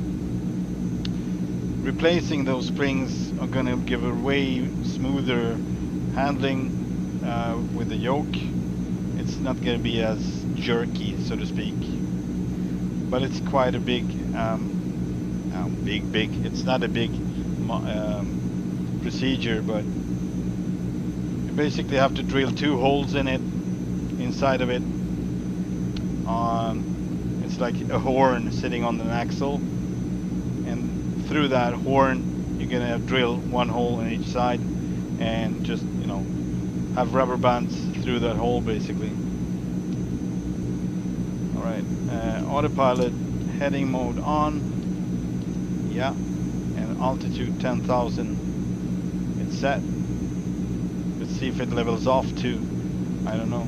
Speaker 1: replacing those springs are gonna give a way smoother handling with the yoke. It's not gonna be as jerky, so to speak, but it's quite a big, it's not a big procedure, but you basically have to drill 2 holes in it inside of it. It's like a horn sitting on an axle, and through that horn you're gonna drill one hole on each side, and just have rubber bands through that hole basically. All right, autopilot heading mode on. Yeah, and altitude 10,000. It's set. Let's see if it levels off too. I don't know.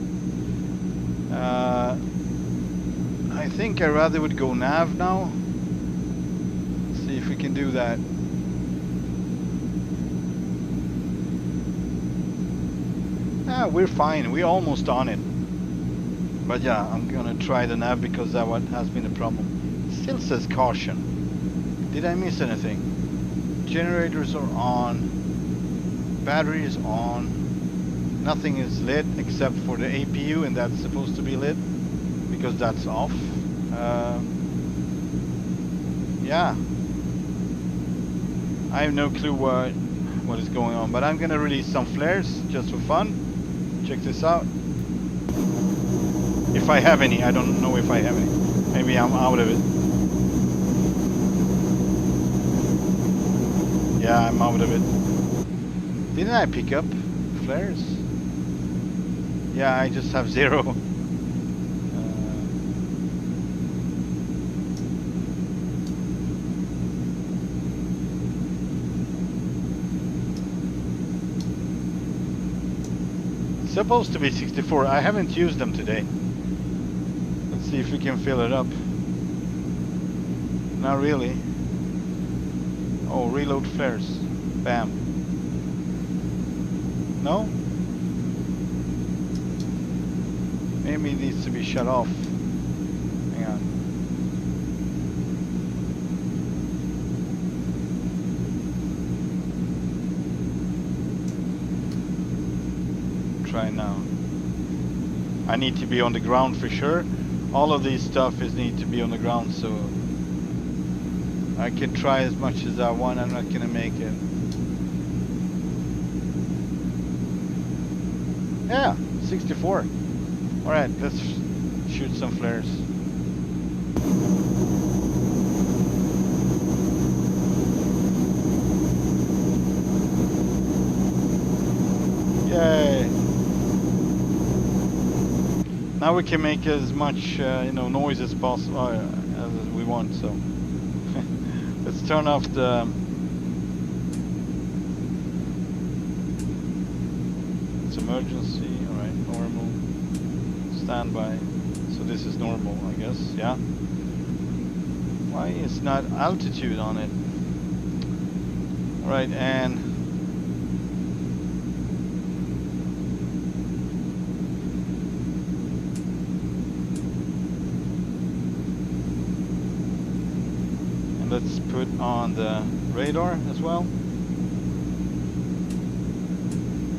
Speaker 1: I think I rather would go nav now. See if we can do that. We're fine. We're almost on it. But yeah, I'm gonna try the nav because that one has been a problem. Still says caution. Did I miss anything? Generators are on. Battery is on. Nothing is lit except for the APU, and that's supposed to be lit because that's off. Yeah. I have no clue what is going on, but I'm gonna release some flares just for fun. Check this out. If I have any, I don't know if I have any. Maybe I'm out of it. Yeah, I'm out of it. Didn't I pick up flares? Yeah, I just have 0. It's supposed to be 64. I haven't used them today. Let's see if we can fill it up. Not really. Oh, reload flares. Bam. No? Maybe it needs to be shut off. Hang on. Try now. I need to be on the ground for sure. All of these stuff need to be on the ground, so I can try as much as I want. I'm not gonna make it. Yeah, 64. All right, let's shoot some flares. Yay! Now we can make as much noise as possible as we want. So let's turn off the. It's emergency. All right, normal. Standby. So this is normal, I guess. Yeah. Why is not altitude on it? All right, and. Let's put on the radar as well.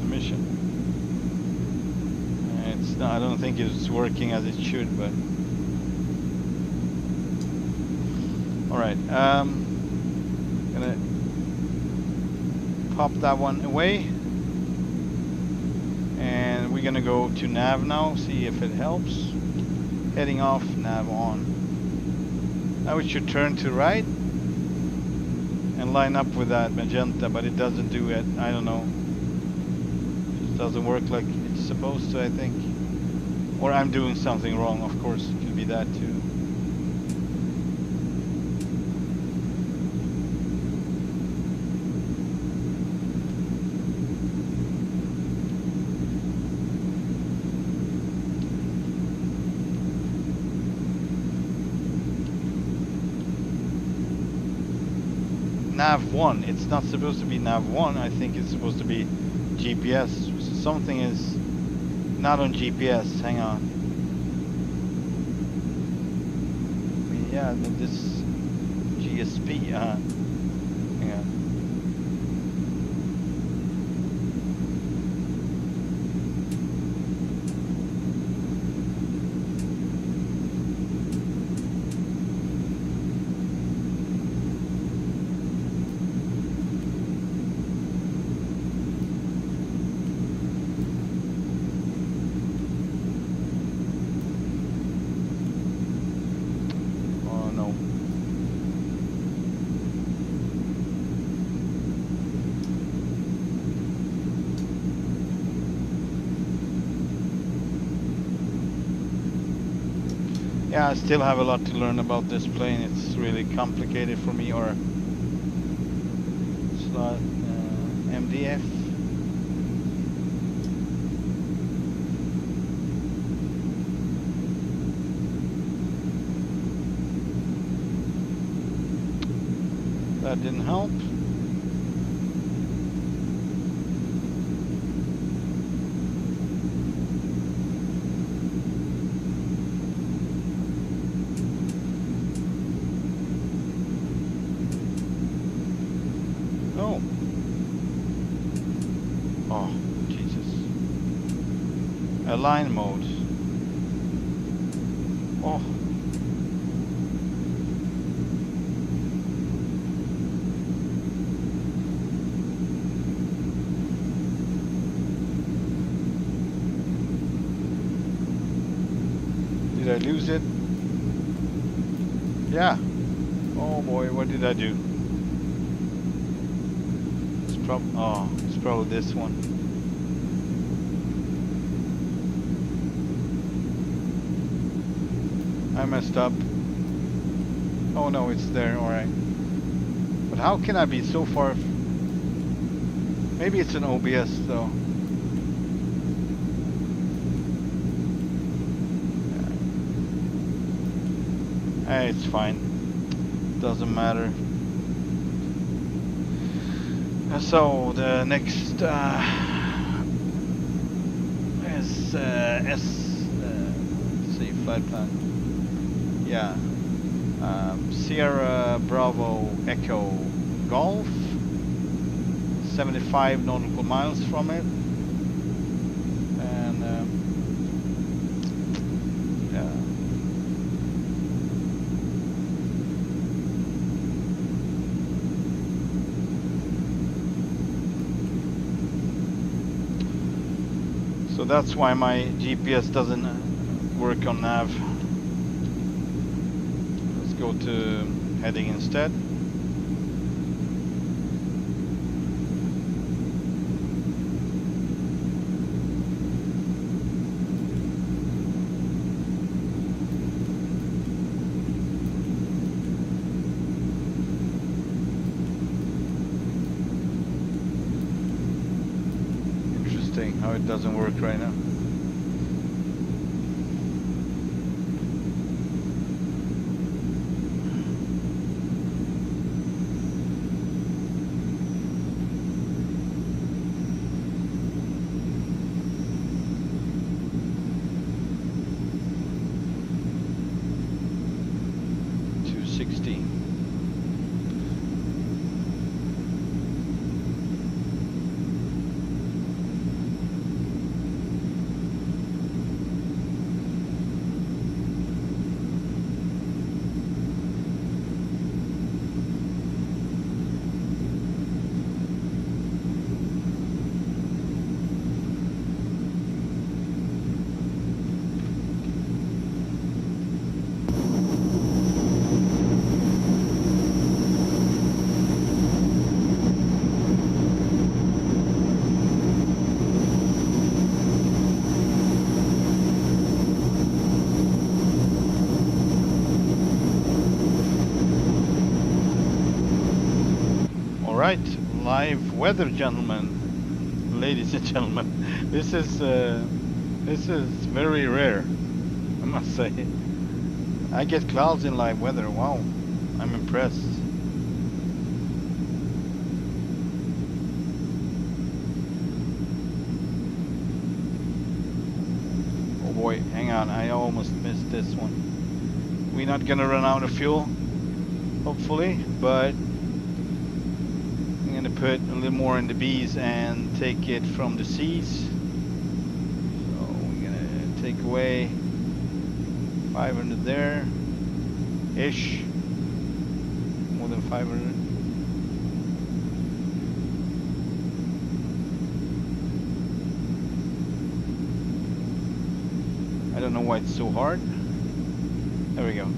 Speaker 1: The mission. It's not, I don't think it's working as it should, but all right. Gonna pop that one away, and we're gonna go to nav now. See if it helps. Heading off, nav on. Now it should turn to right and line up with that magenta, but it doesn't do it. I don't know. It just doesn't work like it's supposed to, I think. Or I'm doing something wrong, of course. It could be that too. Nav 1. It's not supposed to be Nav 1. I think it's supposed to be GPS. Something is not on GPS. Hang on. I mean, yeah, this GSP. Hang on. Yeah, I still have a lot to learn about this plane. It's really complicated for me. Or slot MDF. That didn't help. Oh. Oh, Jesus. Align mode. Oh. Did I lose it? Yeah. Oh boy, what did I do? It's probably this one. I messed up. Oh no, it's there, alright. But how can I be so far? Maybe it's an OBS though. Hey, it's fine. Doesn't matter. So the next is let's see, flight plan. Yeah, Sierra Bravo Echo Golf. 75 nautical miles from it, and yeah. So that's why my GPS doesn't work on nav. Let's go to heading instead. Interesting how it doesn't work right now. Right, live weather, gentlemen, ladies and gentlemen. This is very rare, I must say. I get clouds in live weather. Wow, I'm impressed. Oh boy, hang on, I almost missed this one. We're not gonna run out of fuel, hopefully, but I'm gonna put a little more in the B's and take it from the C's. So we're gonna take away 500 there, ish, more than 500. I don't know why it's so hard. There we go.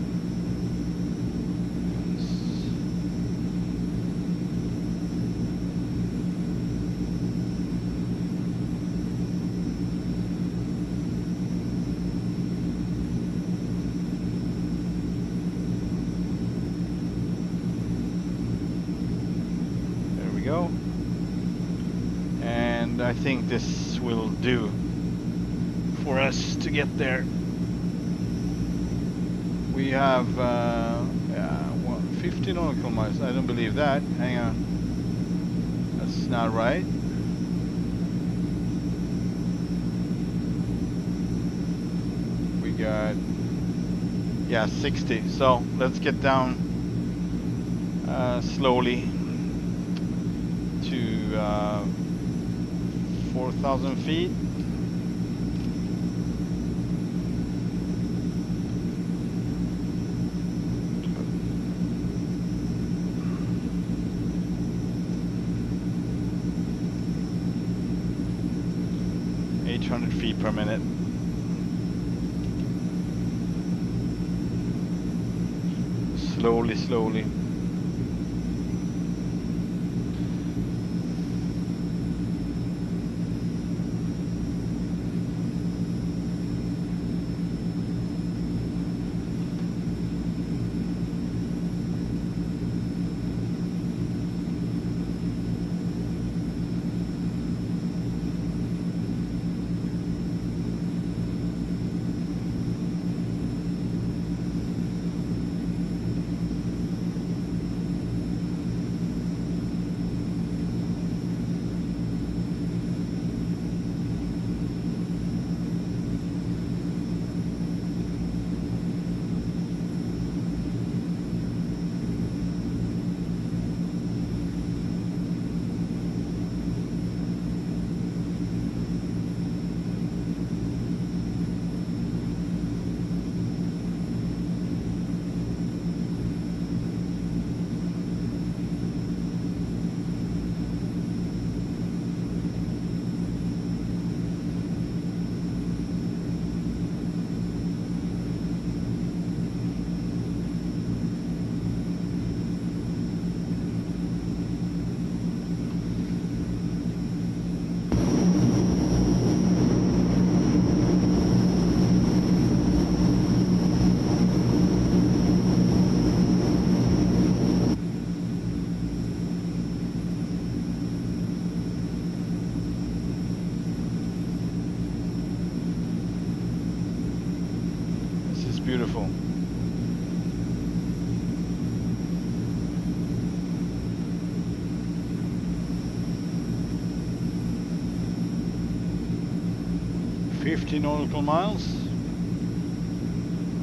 Speaker 1: I think this will do for us to get there. We have yeah, 50 nautical miles. I don't believe that. Hang on. That's not right. We got, yeah, 60. So let's get down slowly to 4,000 feet. Feet per minute. Slowly. Beautiful. $50 nautical miles.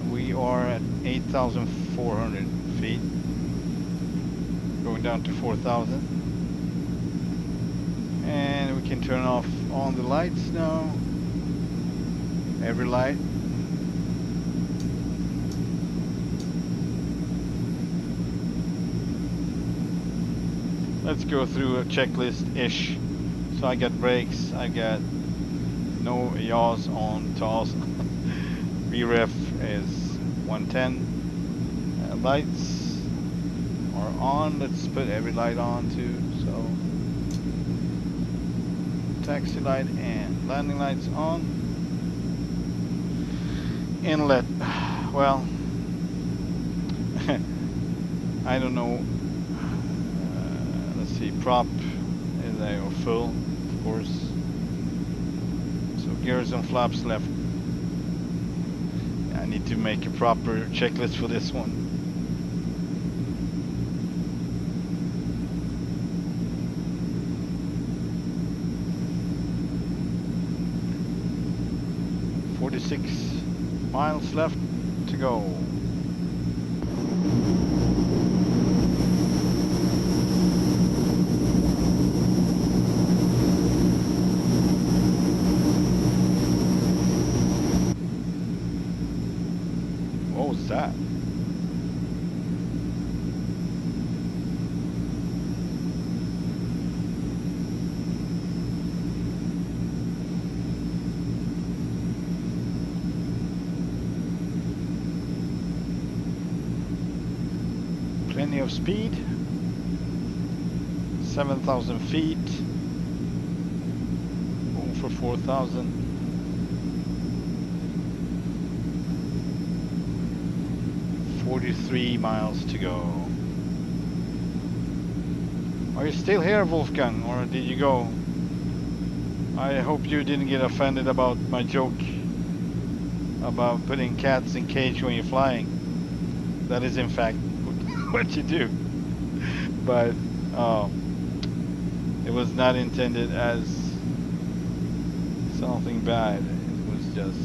Speaker 1: We are at 8,400 feet. Going down to 4,000. And we can turn off on the lights now. Every light. Let's go through a checklist-ish. So I got brakes, I got no yaws on TAWs. VREF is 110. Lights are on. Let's put every light on too. So taxi light and landing lights on. Inlet. Well, I don't know. Prop is they are full, of course. So gears and flaps left. I need to make a proper checklist for this one. $46 miles left to go. That plenty of speed, 7,000 feet, going for 4,000. $43 miles to go. Are you still here, Wolfgang, or did you go? I hope you didn't get offended about my joke about putting cats in cage when you're flying. That is in fact what you do. But oh, it was not intended as something bad. It was just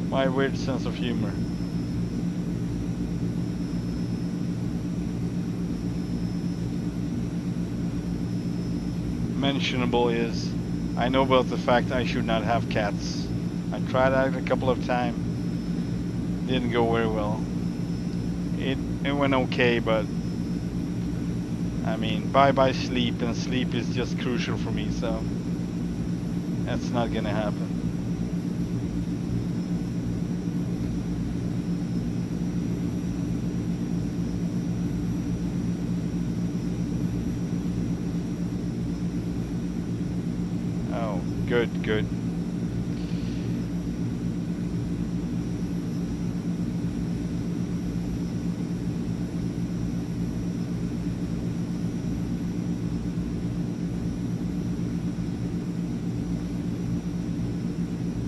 Speaker 1: my weird sense of humor. Mentionable is I know about the fact I should not have cats. I tried that a couple of times. Didn't go very well. It went okay, but I mean, bye sleep, and sleep is just crucial for me, so that's not gonna happen. Oh, good, good.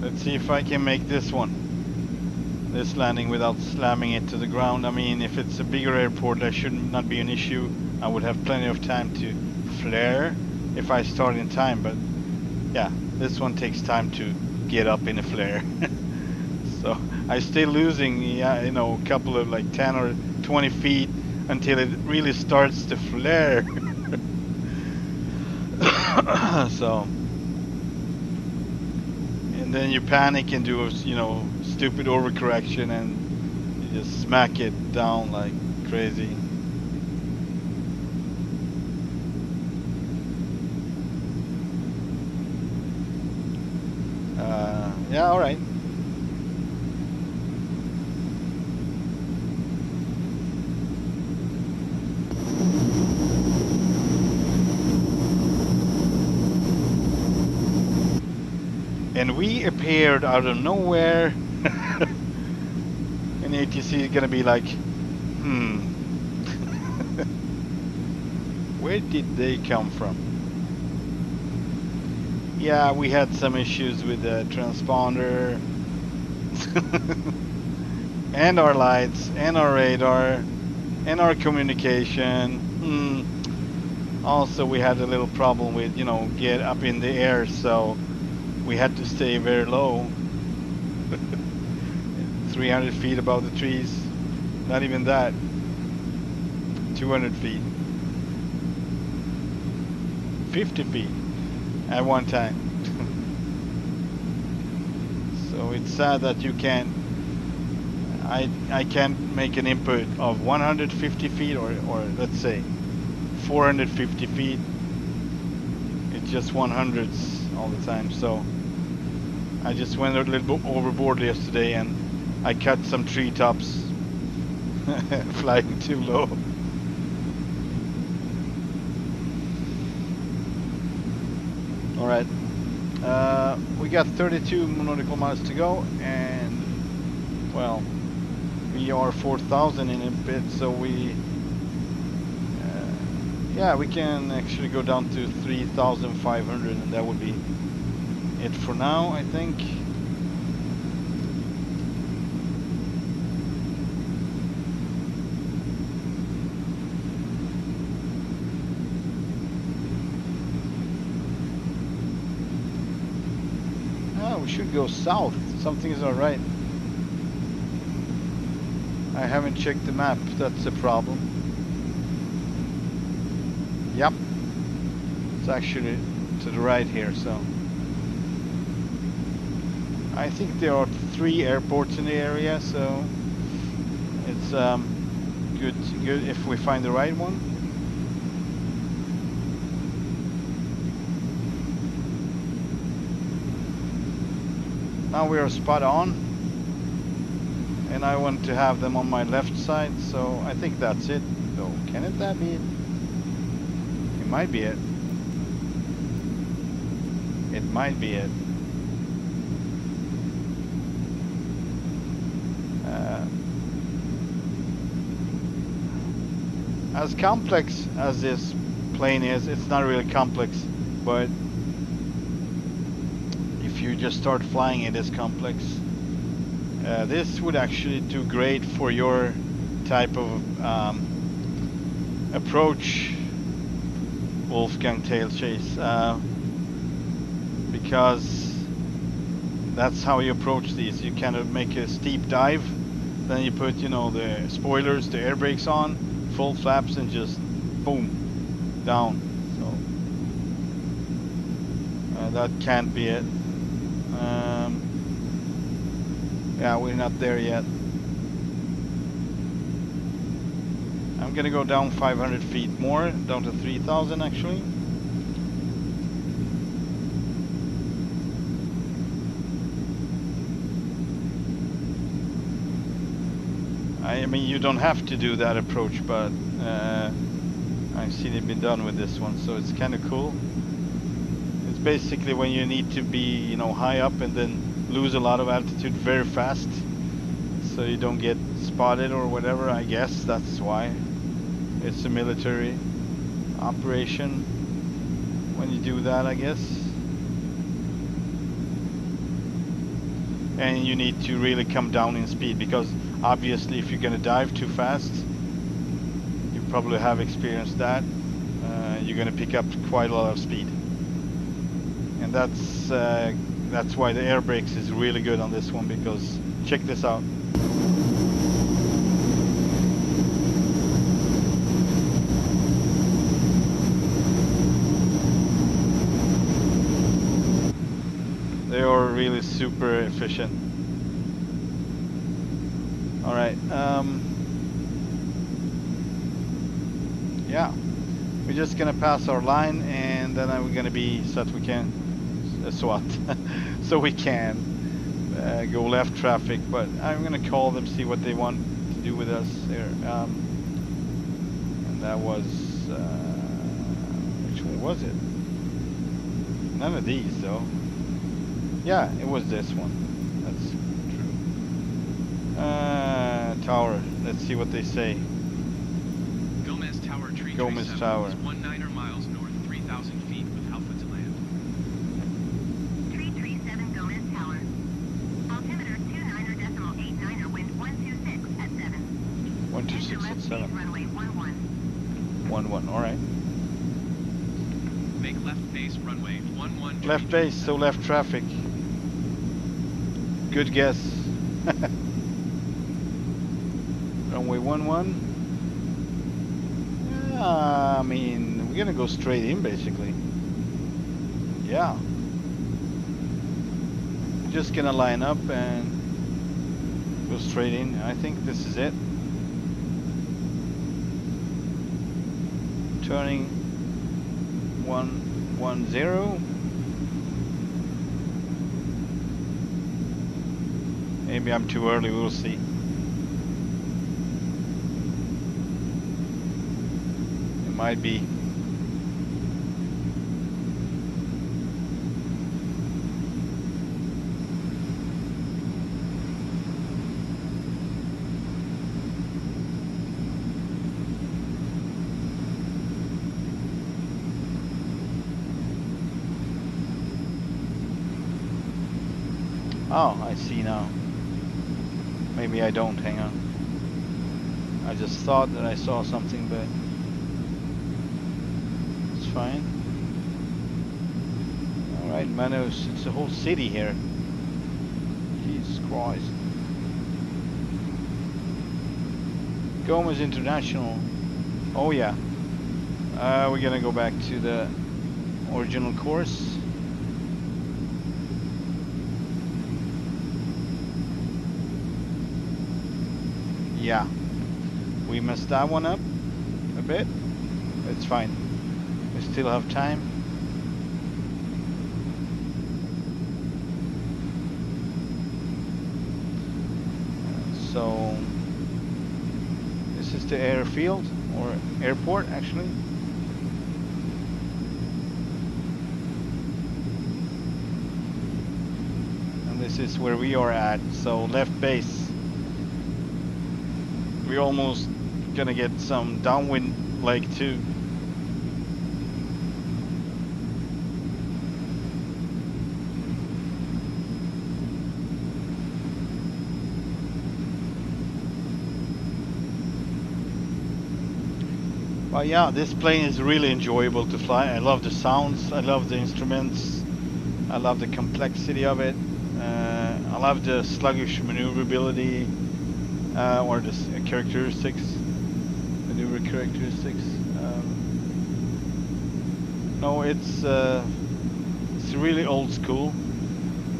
Speaker 1: Let's see if I can make this landing without slamming it to the ground. I mean, if it's a bigger airport, that should not be an issue. I would have plenty of time to flare if I start in time, but yeah, this one takes time to get up in a flare. So I stay losing, yeah, you know, a couple of like 10 or 20 feet until it really starts to flare. So, and then you panic and do a, you know, stupid overcorrection, and you just smack it down like crazy. Yeah, all right. And we appeared out of nowhere. And ATC is gonna be like, where did they come from? Yeah, we had some issues with the transponder. And our lights, and our radar, and our communication. Also, we had a little problem with, you know, get up in the air, so we had to stay very low. 300 feet above the trees. Not even that. 200 feet. 50 feet at one time. So it's sad that you can't, I can't make an input of 150 feet or let's say 450 feet. It's just 100s all the time. So I just went a little bit overboard yesterday, and I cut some treetops flying too low. All right, we got 32 nautical miles to go, and well, we are 4,000 in a bit, so we yeah, we can actually go down to 3,500, and that would be it for now, I think. Oh, we should go south. Something is alright. I haven't checked the map. That's a problem. Yep. It's actually to the right here, so I think there are 3 airports in the area, so it's good if we find the right one. Now we are spot on, and I want to have them on my left side, so I think that's it. So can that be it? It might be it. It might be it. As complex as this plane is, it's not really complex, but you just start flying in this complex. This would actually do great for your type of approach, Wolfgang tail chase, because that's how you approach these. You kind of make a steep dive, then you put, you know, the spoilers, the air brakes on, full flaps, and just boom, down. So that can't be it. Yeah, we're not there yet. I'm gonna go down 500 feet more, down to 3,000 actually. I mean, you don't have to do that approach, but I've seen it been done with this one, so it's kind of cool. It's basically when you need to be, you know, high up and then lose a lot of altitude very fast, so you don't get spotted or whatever. I guess that's why. It's a military operation when you do that, I guess. And you need to really come down in speed, because obviously if you're gonna dive too fast, you probably have experienced that, you're gonna pick up quite a lot of speed. And that's why the air brakes is really good on this one, because check this out. They are really super efficient. All right. Yeah, we're just gonna pass our line, and then we're gonna be so that we can so we can go left traffic. But I'm gonna call them, see what they want to do with us here. And that was which one was it? None of these though. Yeah, it was this one. That's true. Tower. Let's see what they say.
Speaker 2: Gomez Tower, tree
Speaker 1: Gomez Tower.
Speaker 2: 19 miles north, 3,000 feet with Alpha to land.
Speaker 3: 337 Gomez Tower. Altimeter 29.89, wind 126 at 7.
Speaker 1: 126 at 7.
Speaker 3: Runway 11.
Speaker 1: 11. All right.
Speaker 2: Make left base runway 11.
Speaker 1: Left base, so left traffic. Good guess. Runway 11. Yeah, I mean, we're gonna go straight in basically. Yeah. Just gonna line up and go straight in. I think this is it. Turning 110. Maybe I'm too early, we'll see. It might be. Oh, I see now. Maybe I don't, hang on. I just thought that I saw something, but it's fine. Alright, Manos, it's a whole city here. Jesus Christ. Gomez International. Oh yeah. We're gonna go back to the original course. Yeah, we messed that one up a bit. It's fine. We still have time. So this is the airfield, or airport actually. And this is where we are at, so left base. We're almost gonna get some downwind leg too. But yeah, this plane is really enjoyable to fly. I love the sounds, I love the instruments, I love the complexity of it. I love the sluggish maneuverability or the characteristics, maneuver characteristics. No, it's really old school.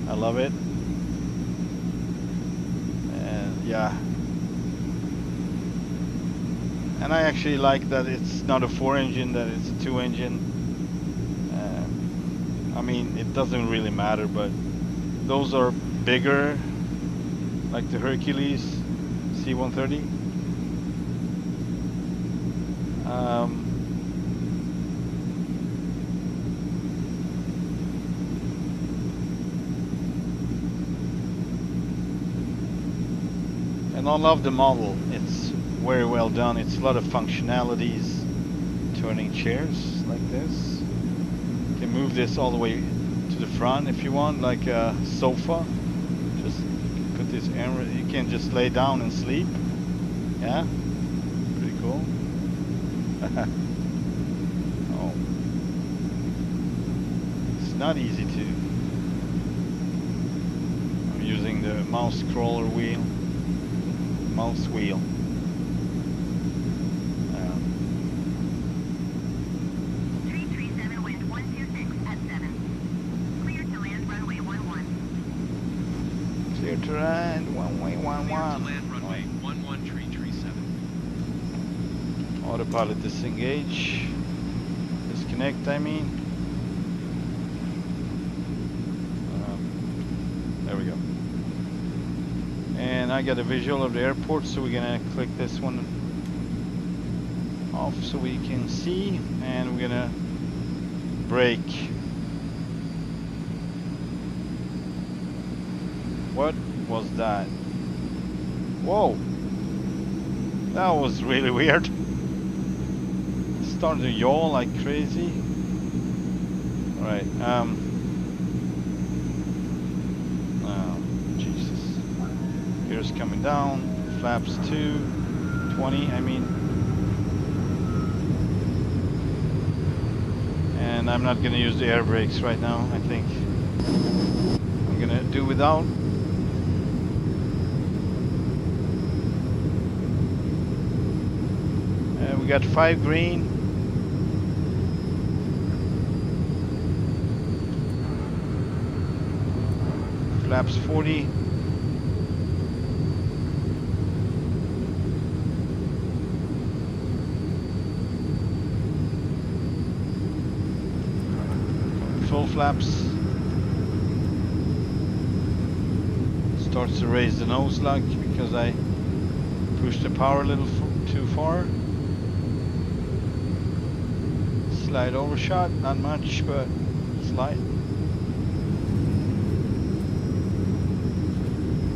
Speaker 1: I love it, and yeah. And I actually like that it's not a 4-engine, that it's a 2-engine. I mean, it doesn't really matter, but those are bigger, like the Hercules C-130. And I love the model. It's very well done. It's a lot of functionalities. Turning chairs like this. You can move this all the way to the front if you want, like a sofa. Just put this in. You can just lay down and sleep. Yeah, pretty cool. Oh, it's not easy to. I'm using the mouse scroller wheel. Mouse wheel.
Speaker 3: 337 wind 126 at 7. Clear to land runway 11.
Speaker 1: Clear to land, runway
Speaker 2: Clear to
Speaker 1: 11.
Speaker 2: land runway 11337.
Speaker 1: Autopilot disengage. Disconnect, I mean. There we go. And I got a visual of the airport, so we're gonna click this one off so we can see, and we're gonna brake. What was that? Whoa! That was really weird. It started to yaw like crazy. Alright, oh, Jesus. Gears coming down, flaps 220, I mean. And I'm not gonna use the air brakes right now, I think. I'm gonna do without. We got 5 green. Flaps 40. Full flaps. Starts to raise the nose like because I pushed the power a little too far. Slide overshot, not much, but slight.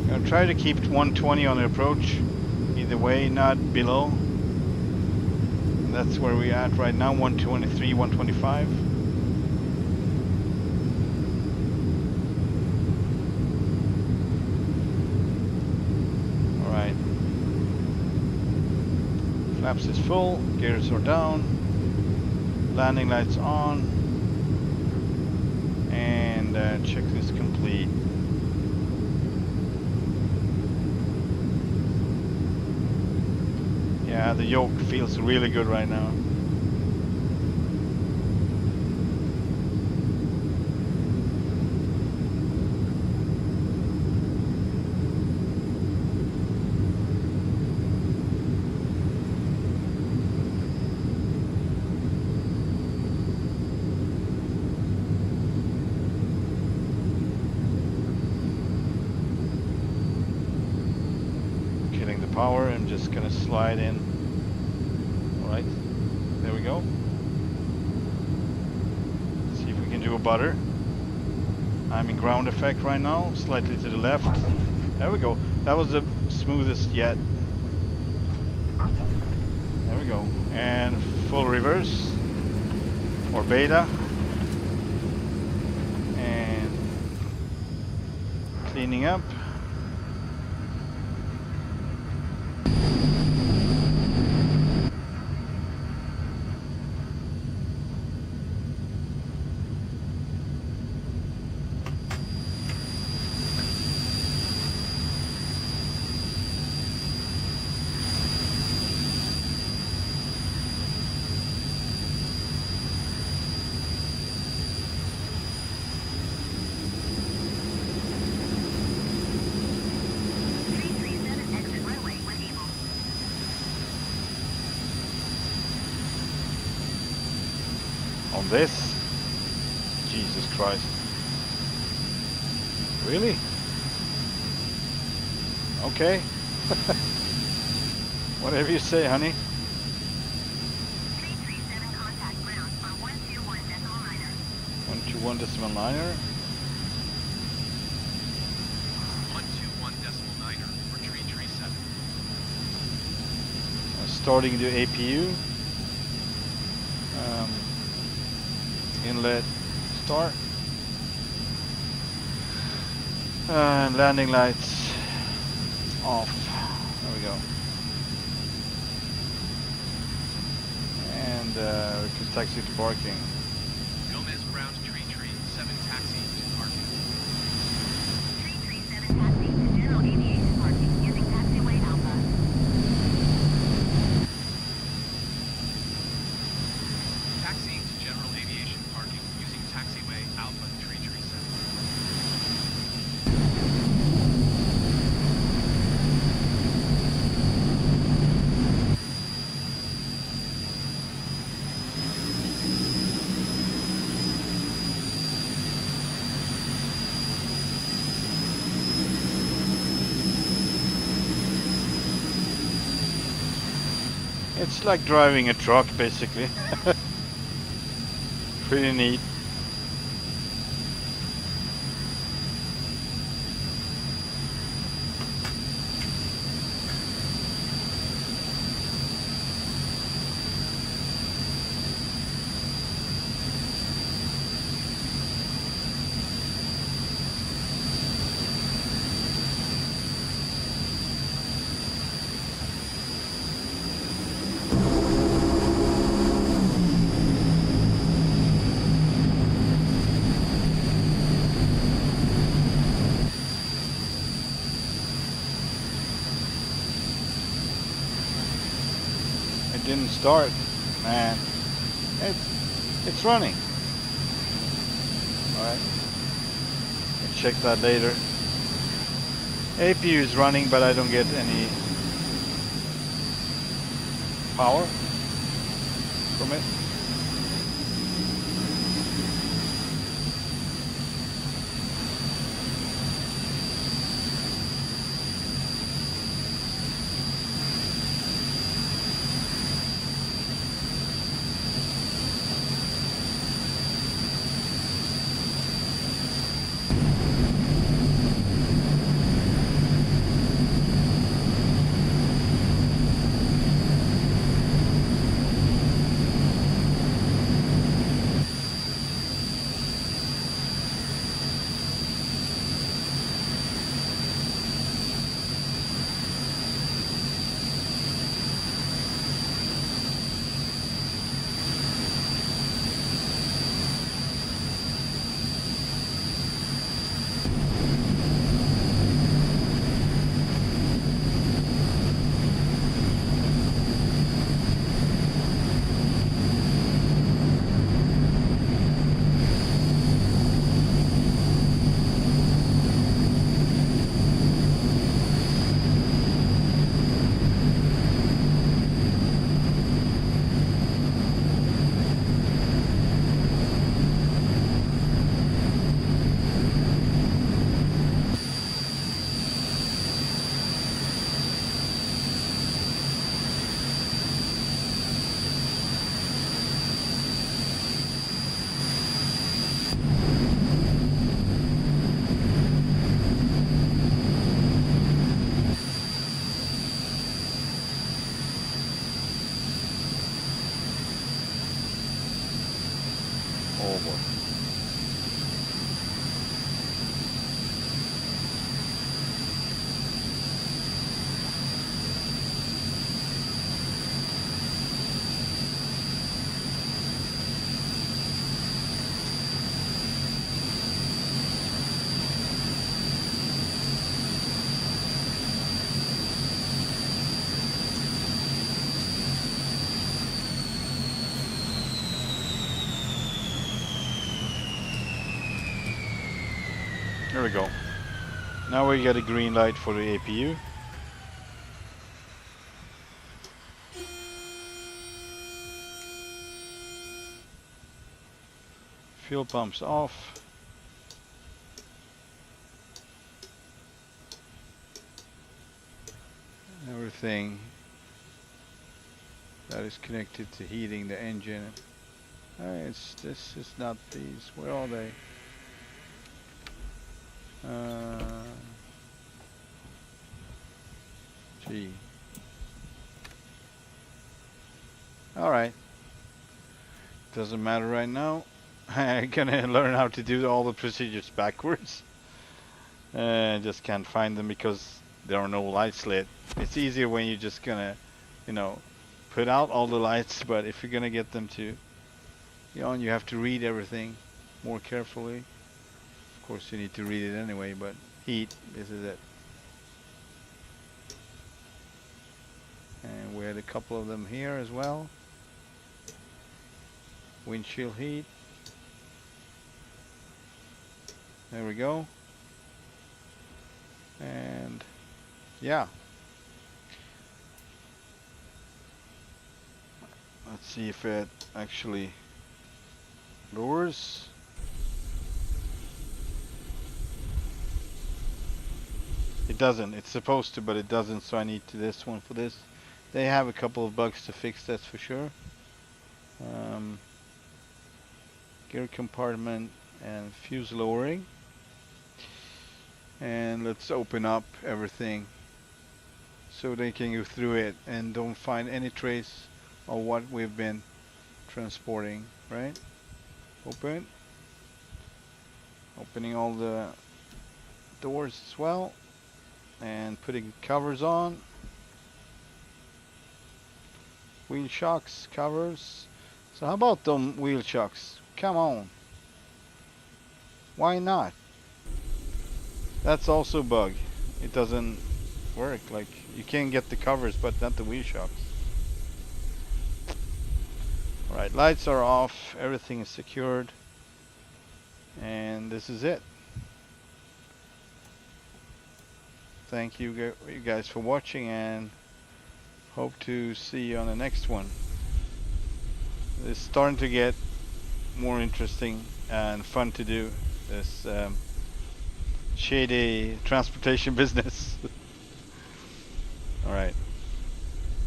Speaker 1: Gonna try to keep 120 on the approach, either way, not below. And that's where we're at right now, 123, 125. Alright. Flaps is full, gears are down. Landing lights on, and checklist complete. Yeah, the yoke feels really good right now. Power, I'm just gonna slide in. Alright, there we go. See if we can do a butter. I'm in ground effect right now, slightly to the left. There we go. That was the smoothest yet. There we go. And full reverse or beta. And cleaning up. On this? Jesus Christ. Really? Okay. Whatever you say, honey.
Speaker 3: 337 contact ground on 121.9er.
Speaker 1: 121.9er.
Speaker 2: 121.9er for tree 37.
Speaker 1: Starting the APU. Inlet start. Landing lights off. There we go. And request taxi to parking.
Speaker 2: Gomez ground tree 7 taxi to parking.
Speaker 3: 337 taxi to general aviation parking using taxiway Alpha.
Speaker 2: Taxiing to general aviation parking using taxiway Alpha tree 7.
Speaker 1: It's like driving a truck, basically. Pretty neat. It didn't start, man. It's running. All right. We'll check that later. APU is running, but I don't get any power from it. Oh boy. There we go. Now we get a green light for the APU. Fuel pumps off. Everything that is connected to heating the engine. This is not these. Where are they? Gee. Alright. Doesn't matter right now. I'm gonna learn how to do all the procedures backwards. Just can't find them because there are no lights lit. It's easier when you're just gonna, you know, put out all the lights, but if you're gonna get them to be on, you have to read everything more carefully. Of course, you need to read it anyway, but heat, this is it. And we had a couple of them here as well. Windshield heat. There we go. And yeah. Let's see if it actually lowers. It doesn't. It's supposed to, but it doesn't, so I need to this one for this. They have a couple of bugs to fix, that's for sure. Gear compartment and fuse lowering. And let's open up everything so they can go through it and don't find any trace of what we've been transporting, right? Open. Opening all the doors as well and putting covers on. Wheel shocks, covers. So how about them wheel shocks? Come on. Why not? That's also a bug. It doesn't work. Like, you can get the covers, but not the wheel shocks. Alright, lights are off. Everything is secured. And this is it. Thank you guys for watching, and hope to see you on the next one. It's starting to get more interesting and fun to do this shady transportation business. Alright.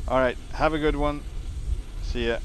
Speaker 1: Alright, have a good one. See ya.